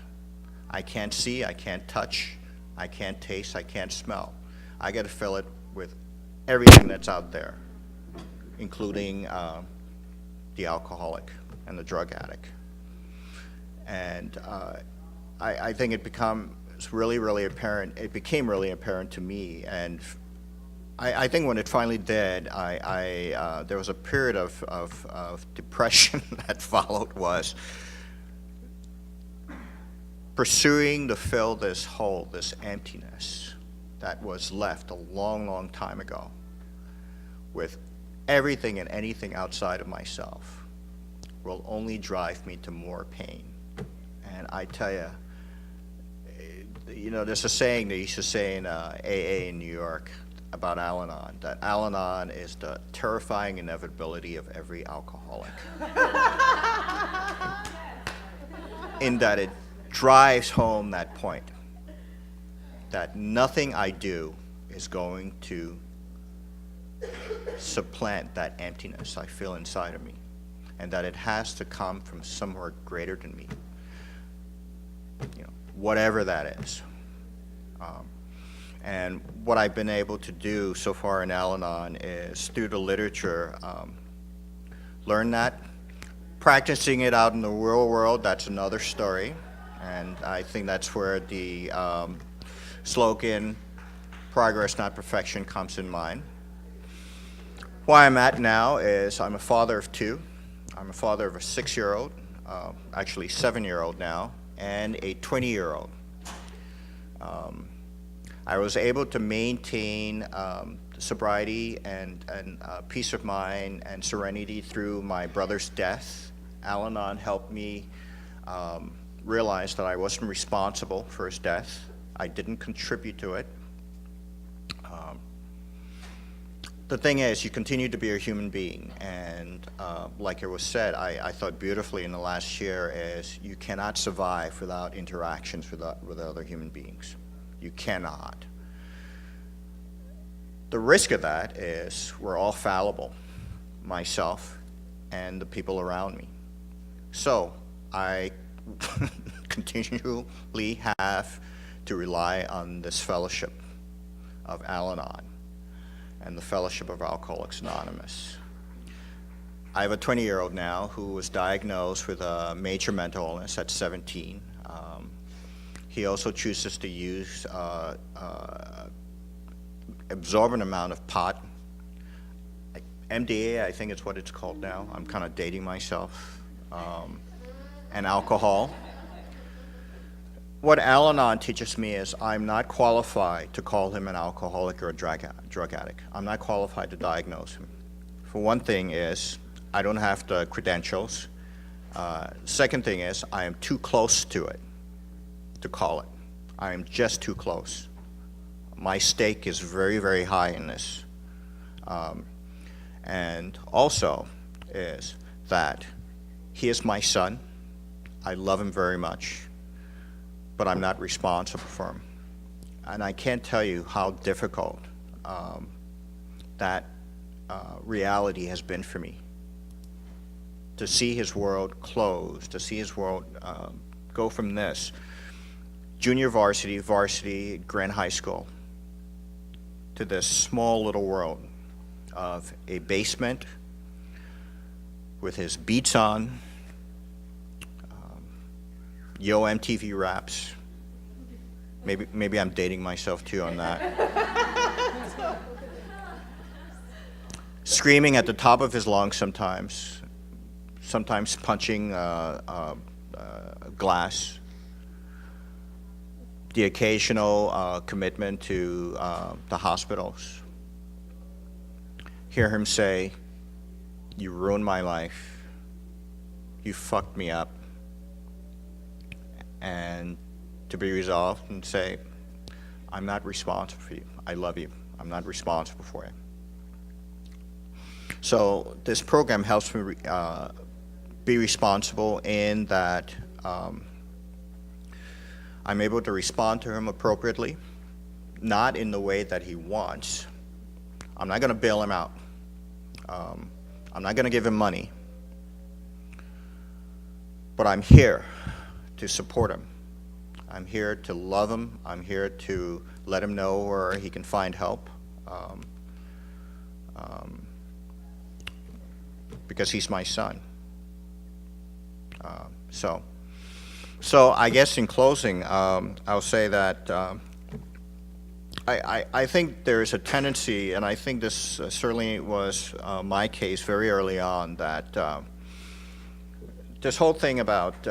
I can't see, I can't touch, I can't taste, I can't smell. I got to fill it with everything that's out there, including the alcoholic and the drug addict. And I think it became really apparent to me. And I think when it finally did, there was a period of depression that followed, was pursuing to fill this hole, this emptiness that was left a long time ago with everything and anything outside of myself will only drive me to more pain. And I tell you, there's a saying they used to say in AA in New York about Al-Anon, that Al-Anon is the terrifying inevitability of every alcoholic. In that it drives home that point, that nothing I do is going to supplant that emptiness I feel inside of me, and that it has to come from somewhere greater than me, whatever that is. And what I've been able to do so far in Al-Anon is, through the literature, learn that. Practicing it out in the real world, that's another story. And I think that's where the slogan, progress, not perfection, comes in mind. Where I'm at now is I'm a father of two. I'm a father of a 6-year-old, actually 7-year-old now, and a 20-year-old. I was able to maintain sobriety and peace of mind and serenity through my brother's death. Al-Anon helped me realize that I wasn't responsible for his death. I didn't contribute to it. the thing is, you continue to be a human being, and like it was said, I thought beautifully in the last year is you cannot survive without interactions with other human beings. You cannot. The risk of that is we're all fallible, myself and the people around me. So I continually have to rely on this fellowship of Al-Anon and the Fellowship of Alcoholics Anonymous. I have a 20-year-old now who was diagnosed with a major mental illness at 17. He also chooses to use absorbent amount of pot. MDA, I think it's what it's called now. I'm kind of dating myself. And alcohol. What Al-Anon teaches me is I'm not qualified to call him an alcoholic or a drug addict. I'm not qualified to diagnose him. For one thing is, I don't have the credentials. Second thing is, I am too close to it to call it. I am just too close. My stake is very, very high in this. And also is that he is my son. I love him very much, but I'm not responsible for him. And I can't tell you how difficult that reality has been for me. To see his world close, to see his world go from this junior varsity, Grand High School, to this small little world of a basement with his beats on, Yo MTV raps. Maybe I'm dating myself too on that. Screaming at the top of his lungs sometimes punching glass. The occasional commitment to the hospitals. Hear him say, "You ruined my life. You fucked me up." And to be resolved and say, "I'm not responsible for you. I love you. I'm not responsible for you." So this program helps me be responsible in that I'm able to respond to him appropriately, not in the way that he wants. I'm not going to bail him out. I'm not going to give him money. But I'm here to support him. I'm here to love him. I'm here to let him know where he can find help. Because he's my son. So I guess in closing, I'll say that I think there's a tendency, and I think this certainly was my case very early on, that this whole thing about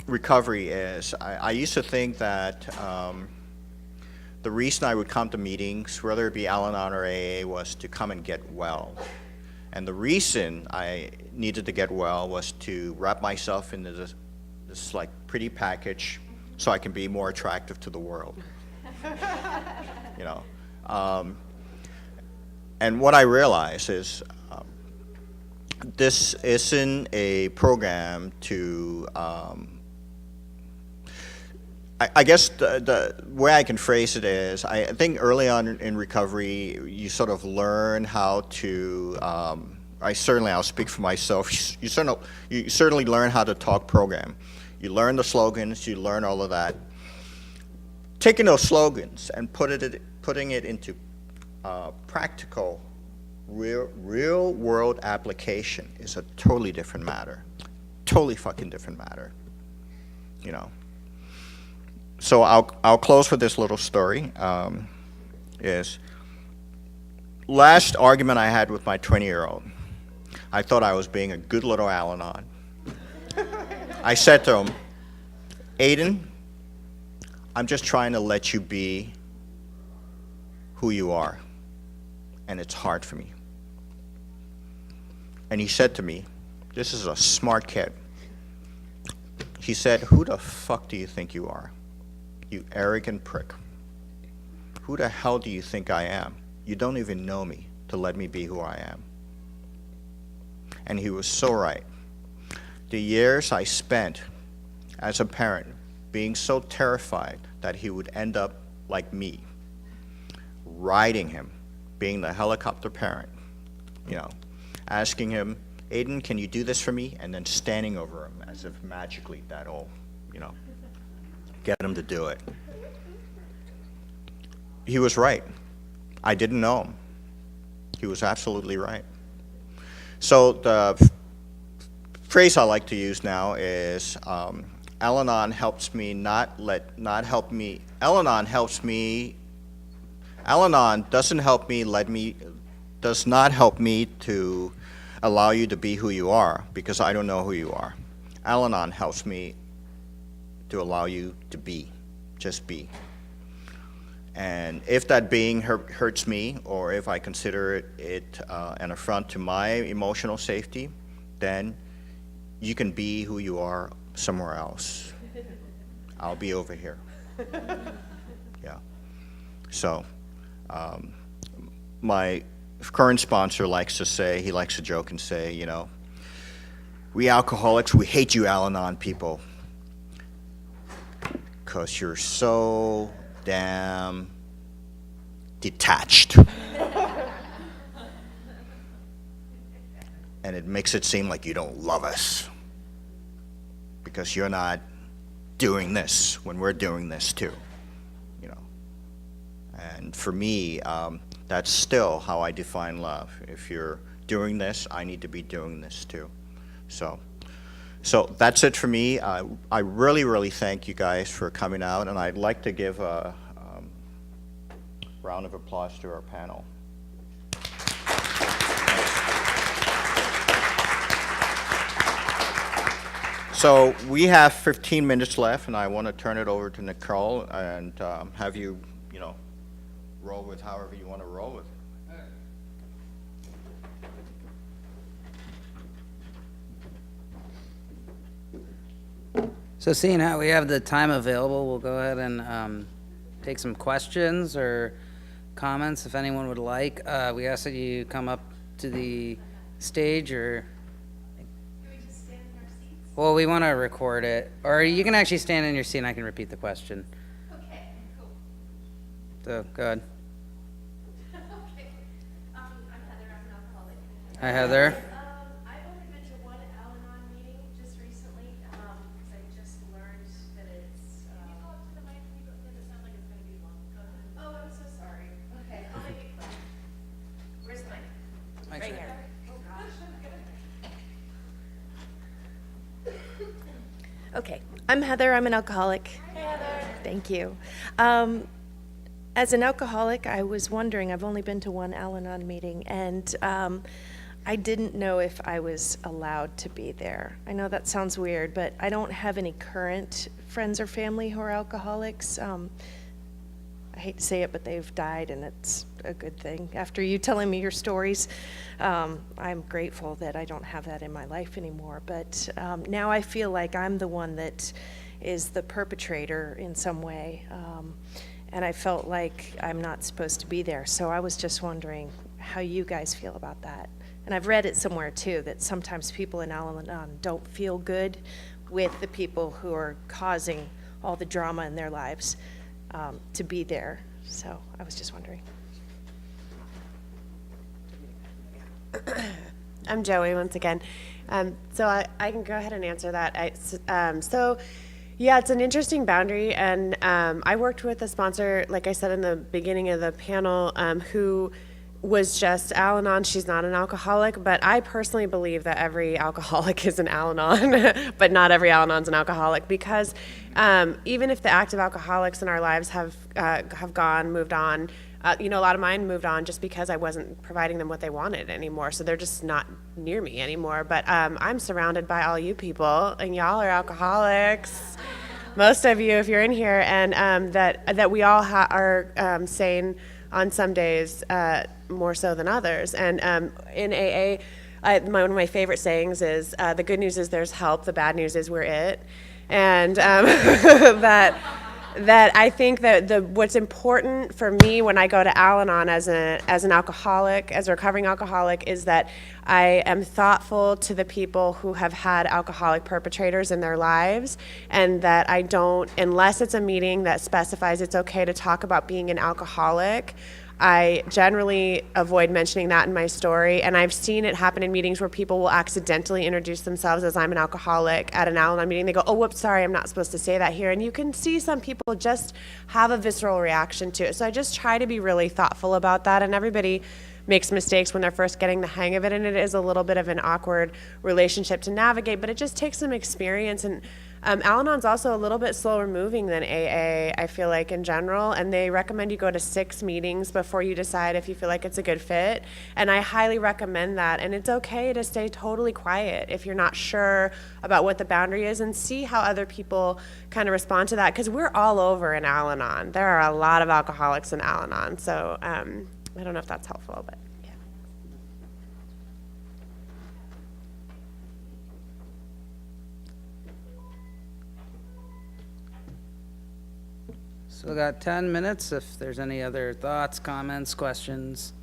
recovery is, I used to think that the reason I would come to meetings, whether it be Al-Anon or AA, was to come and get well. And the reason I needed to get well was to wrap myself into this like pretty package so I can be more attractive to the world. You know, and what I realize is this isn't a program to. I guess the way I can phrase it is, I think early on in recovery, you sort of learn how to. I'll speak for myself. You certainly learn how to talk program. You learn the slogans. You learn all of that. Taking those slogans and putting it into practical, real world application is a totally different matter. Totally fucking different matter. You know. So I'll close with this little story. Is last argument I had with my 20-year-old. I thought I was being a good little Al-Anon. I said to him, "Aiden, I'm just trying to let you be who you are, and it's hard for me." And he said to me, this is a smart kid. He said, "Who the fuck do you think you are? You arrogant prick. Who the hell do you think I am? You don't even know me to let me be who I am. And he was so right. The years I spent as a parent being so terrified that he would end up like me, riding him, being the helicopter parent, asking him, Aiden, can you do this for me? And then standing over him as if magically that'll, get him to do it. He was right. I didn't know him. He was absolutely right. So the phrase I like to use now is, Al-Anon helps me Al-Anon does not help me to allow you to be who you are, because I don't know who you are. Al-Anon helps me to allow you to be, just be. And if that being hurts me, or if I consider it an affront to my emotional safety, then you can be who you are somewhere else. I'll be over here. Yeah. So, my current sponsor likes to joke and say, we alcoholics, we hate you Al-Anon people, because you're so damn detached. And it makes it seem like you don't love us, because you're not doing this when we're doing this too, And for me, that's still how I define love. If you're doing this, I need to be doing this too. So that's it for me. I really, really thank you guys for coming out, and I'd like to give a round of applause to our panel. So we have 15 minutes left, and I want to turn it over to Nicole and have you, roll with however you want to roll with it. So seeing how we have the time available, we'll go ahead and take some questions or comments if anyone would like. We ask that you come up to the stage, or... Well, we want to record it. Or you can actually stand in your seat and I can repeat the question. Okay, cool. So, go ahead. Okay. I'm Heather, I'm an alcoholic. Hi, Heather. I've only been to one Al-Anon meeting just recently, because I just learned that it's... Can you go up to the mic? Does it sound like it's going to be long? Go ahead. Oh, I'm so sorry. Okay, I'll make it quick. Where's the mic? Right here. Oh, gosh. Okay, I'm Heather. I'm an alcoholic. Hi, Heather. Thank you. As an alcoholic, I was wondering, I've only been to one Al-Anon meeting, and I didn't know if I was allowed to be there. I know that sounds weird, but I don't have any current friends or family who are alcoholics. I hate to say it, but they've died, and it's a good thing. After you telling me your stories, I'm grateful that I don't have that in my life anymore. But now I feel like I'm the one that is the perpetrator in some way, and I felt like I'm not supposed to be there. So I was just wondering how you guys feel about that. And I've read it somewhere, too, that sometimes people in Al-Anon don't feel good with the people who are causing all the drama in their lives. To be there. So I was just wondering. I'm Joey once again. So I can go ahead and answer that. So yeah, it's an interesting boundary, and I worked with a sponsor, like I said in the beginning of the panel, who was just Al-Anon. She's not an alcoholic, but I personally believe that every alcoholic is an Al-Anon, but not every Al-Anon's an alcoholic, because even if the active alcoholics in our lives have moved on, a lot of mine moved on just because I wasn't providing them what they wanted anymore, so they're just not near me anymore. But I'm surrounded by all you people, and y'all are alcoholics. Most of you, if you're in here, and that we all are sane on some days, more so than others. And in AA, one of my favorite sayings is, the good news is there's help, the bad news is we're it. And that that I think that what's important for me when I go to Al-Anon as an alcoholic, as a recovering alcoholic, is that I am thoughtful to the people who have had alcoholic perpetrators in their lives, and that I don't, unless it's a meeting that specifies it's okay to talk about being an alcoholic, I generally avoid mentioning that in my story, and I've seen it happen in meetings where people will accidentally introduce themselves as I'm an alcoholic at an Al-Anon meeting. They go, oh, whoops, sorry, I'm not supposed to say that here. And you can see some people just have a visceral reaction to it. So I just try to be really thoughtful about that, and everybody makes mistakes when they're first getting the hang of it, and it is a little bit of an awkward relationship to navigate, but it just takes some experience. And Al-Anon's also a little bit slower moving than AA, I feel like, in general, and they recommend you go to 6 meetings before you decide if you feel like it's a good fit, and I highly recommend that. And it's okay to stay totally quiet if you're not sure about what the boundary is, and see how other people kind of respond to that, because we're all over in Al-Anon. There are a lot of alcoholics in Al-Anon, so I don't know if that's helpful, but yeah. So we got 10 minutes if there's any other thoughts, comments, questions.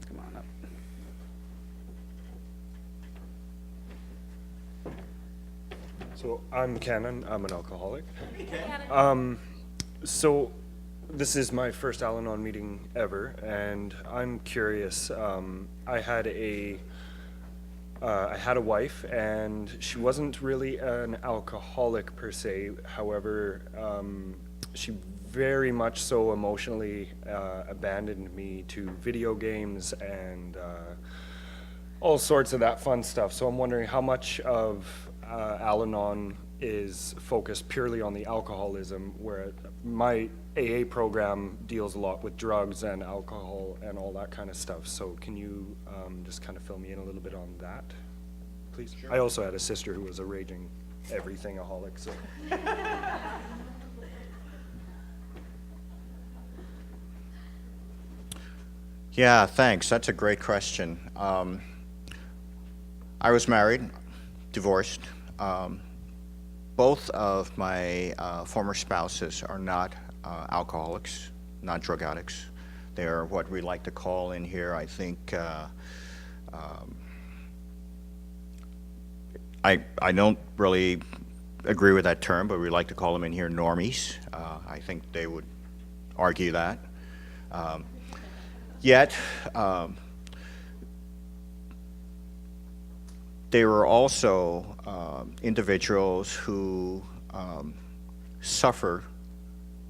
Come on up. So I'm Cannon, I'm an alcoholic. So this is my first Al-Anon meeting ever, and I'm curious. I had a wife, and she wasn't really an alcoholic per se. However, she very much so emotionally abandoned me to video games and all sorts of that fun stuff. So I'm wondering how much of Al-Anon is focused purely on the alcoholism, where my AA program deals a lot with drugs and alcohol and all that kind of stuff. So can you just kind of fill me in a little bit on that, please? Sure. I also had a sister who was a raging everything-aholic, so. Yeah, thanks. That's a great question. I was married, divorced. Both of my former spouses are not alcoholics, not drug addicts. They are what we like to call in here, I think, I don't really agree with that term, but we like to call them in here normies. I think they would argue that. Yet, they were also individuals who suffer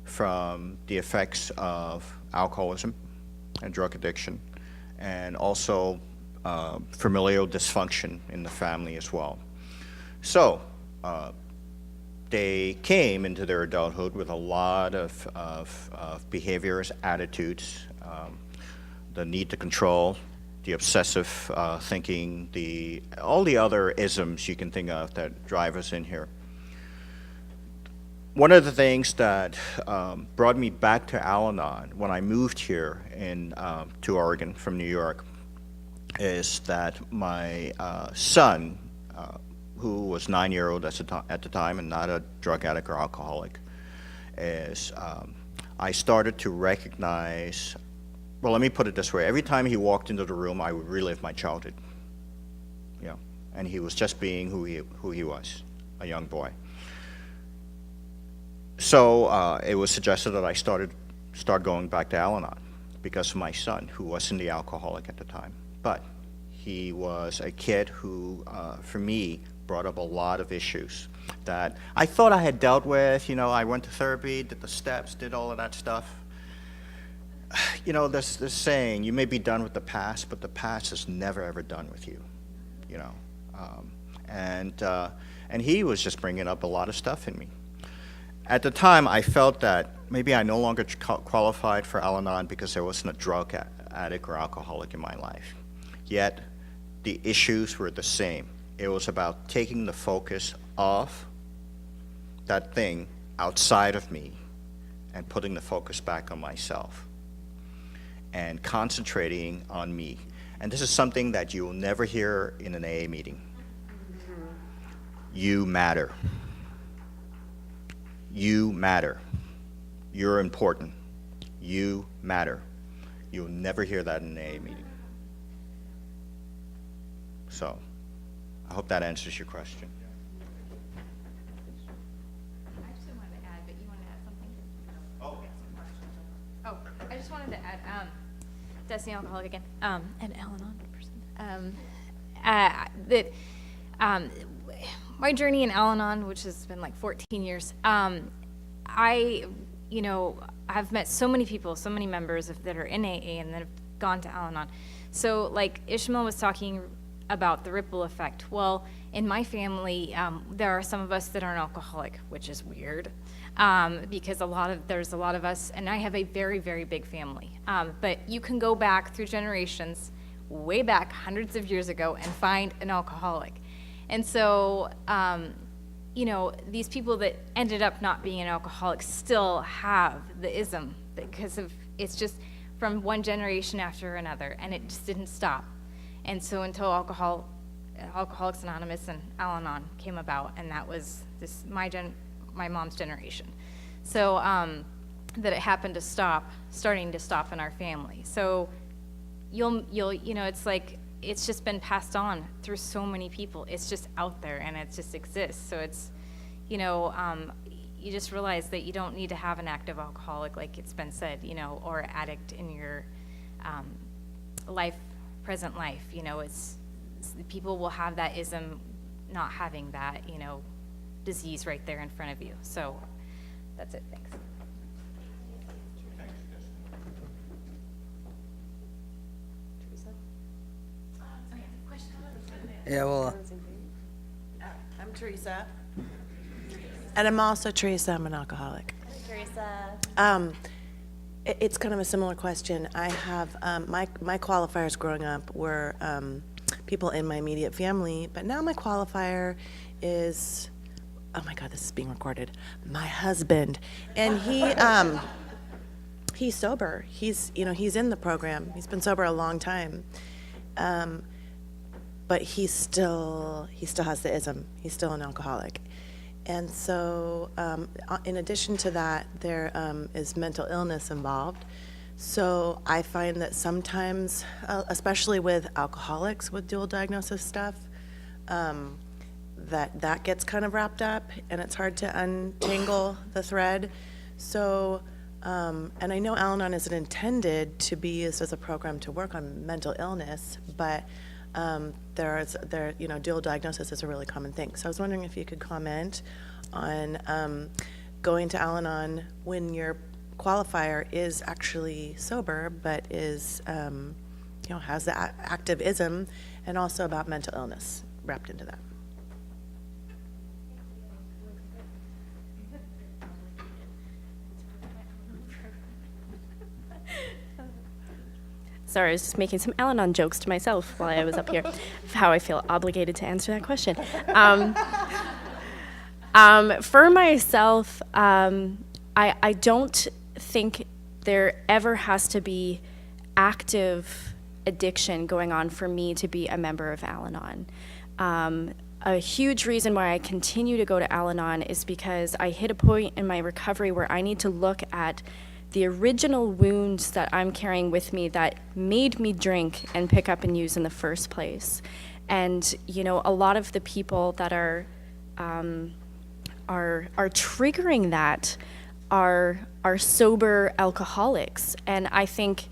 from the effects of alcoholism and drug addiction, and also familial dysfunction in the family as well. So they came into their adulthood with a lot of behaviors, attitudes, the need to control, the obsessive thinking, all the other isms you can think of that drive us in here. One of the things that brought me back to Al-Anon when I moved here to Oregon from New York is that my son, who was 9-year-old at the time and not a drug addict or alcoholic, I started to recognize. Well, let me put it this way. Every time he walked into the room, I would relive my childhood. Yeah, and he was just being who he was, a young boy. So it was suggested that I start going back to Al-Anon because of my son, who wasn't the alcoholic at the time. But he was a kid who, for me, brought up a lot of issues that I thought I had dealt with. You know, I went to therapy, did the steps, did all of that stuff. You know, this saying, you may be done with the past, but the past is never, ever done with you, you know. And he was just bringing up a lot of stuff in me. At the time, I felt that maybe I no longer qualified for Al-Anon because there wasn't a drug addict or alcoholic in my life. Yet, the issues were the same. It was about taking the focus off that thing outside of me and putting the focus back on myself and concentrating on me. And this is something that you will never hear in an AA meeting. You matter. You matter. You're important. You matter. You'll never hear that in an AA meeting. So, I hope that answers your question. I actually wanted to add, but you wanted to add something? Oh, I just wanted to add, Destiny Alcoholic again, and Al-Anon person. My journey in Al-Anon, which has been like 14 years, I've met so many people, so many members that are in AA and that have gone to Al-Anon. So like Ishmael was talking about the ripple effect. Well, in my family, there are some of us that aren't alcoholic, which is weird, because there's a lot of us, and I have a very, very big family. But you can go back through generations, way back hundreds of years ago, and find an alcoholic. And so, these people that ended up not being an alcoholic still have the ism because of it's just from one generation after another, and it just didn't stop. And so until Alcoholics Anonymous and Al-Anon came about, and that was my mom's generation. So that it happened to starting to stop in our family. So it's like it's just been passed on through so many people. It's just out there and it just exists. So it's, you just realize that you don't need to have an active alcoholic, like it's been said, or addict in your present life. It's people will have that ism, not having that, disease right there in front of you. So that's it. Thanks. Yeah, well, I'm Teresa. And I'm also Teresa. I'm an alcoholic. Teresa. It's kind of a similar question. I have, my qualifiers growing up were people in my immediate family, but now my qualifier is, oh my God, this is being recorded, my husband. And he's sober. He's in the program. He's been sober a long time. But he still has the ism. He's still an alcoholic. And so in addition to that, there is mental illness involved. So I find that sometimes, especially with alcoholics with dual diagnosis stuff, that gets kind of wrapped up and it's hard to untangle the thread. So, and I know Al-Anon isn't intended to be used as a program to work on mental illness, but dual diagnosis is a really common thing. So I was wondering if you could comment on going to Al-Anon when your qualifier is actually sober, but is, has the active ism, and also about mental illness wrapped into that. Sorry, I was just making some Al-Anon jokes to myself while I was up here, of how I feel obligated to answer that question. For myself, I don't think there ever has to be active addiction going on for me to be a member of Al-Anon. A huge reason why I continue to go to Al-Anon is because I hit a point in my recovery where I need to look at the original wounds that I'm carrying with me that made me drink and pick up and use in the first place. And, a lot of the people that are triggering that are sober alcoholics. And I think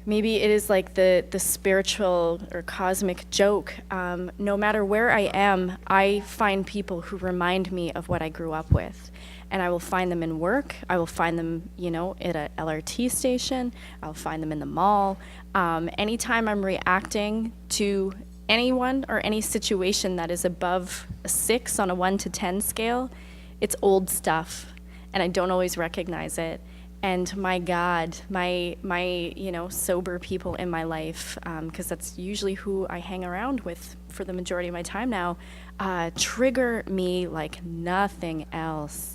maybe it is like the spiritual or cosmic joke. No matter where I am, I find people who remind me of what I grew up with. And I will find them in work. I will find them, at a LRT station. I'll find them in the mall. Anytime I'm reacting to anyone or any situation that is above a 6 on a 1 to 10 scale, it's old stuff, and I don't always recognize it. And my God, my sober people in my life, because that's usually who I hang around with for the majority of my time now, trigger me like nothing else.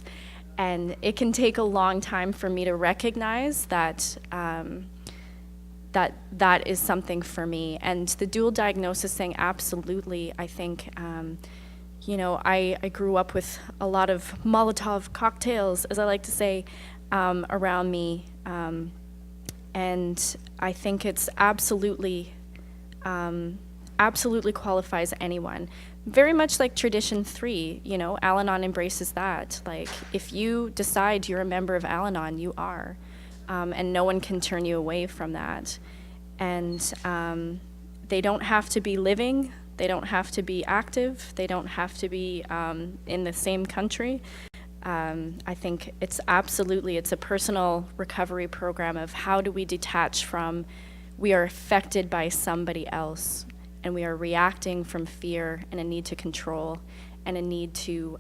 And it can take a long time for me to recognize that that is something for me. And the dual diagnosis thing, absolutely, I think, I grew up with a lot of Molotov cocktails, as I like to say, around me. And I think it's absolutely qualifies anyone. Very much like Tradition 3, Al-Anon embraces that. Like, if you decide you're a member of Al-Anon, you are. And no one can turn you away from that. And they don't have to be living, they don't have to be active, they don't have to be in the same country. I think it's a personal recovery program of how do we detach from, we are affected by somebody else, and we are reacting from fear and a need to control and a need to,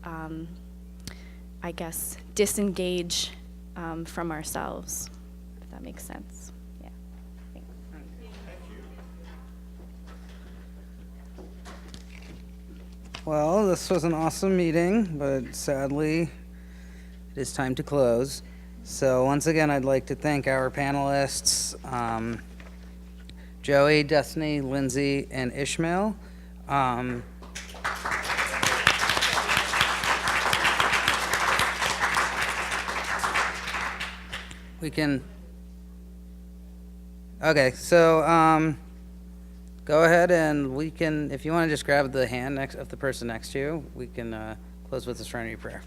disengage from ourselves, if that makes sense. Yeah. Thanks. Well, this was an awesome meeting, but sadly, it is time to close. So once again, I'd like to thank our panelists, Joey, Destiny, Lindsay, and Ishmael. Okay, so go ahead and if you want to just grab the hand of the person next to you, we can close with a serenity prayer.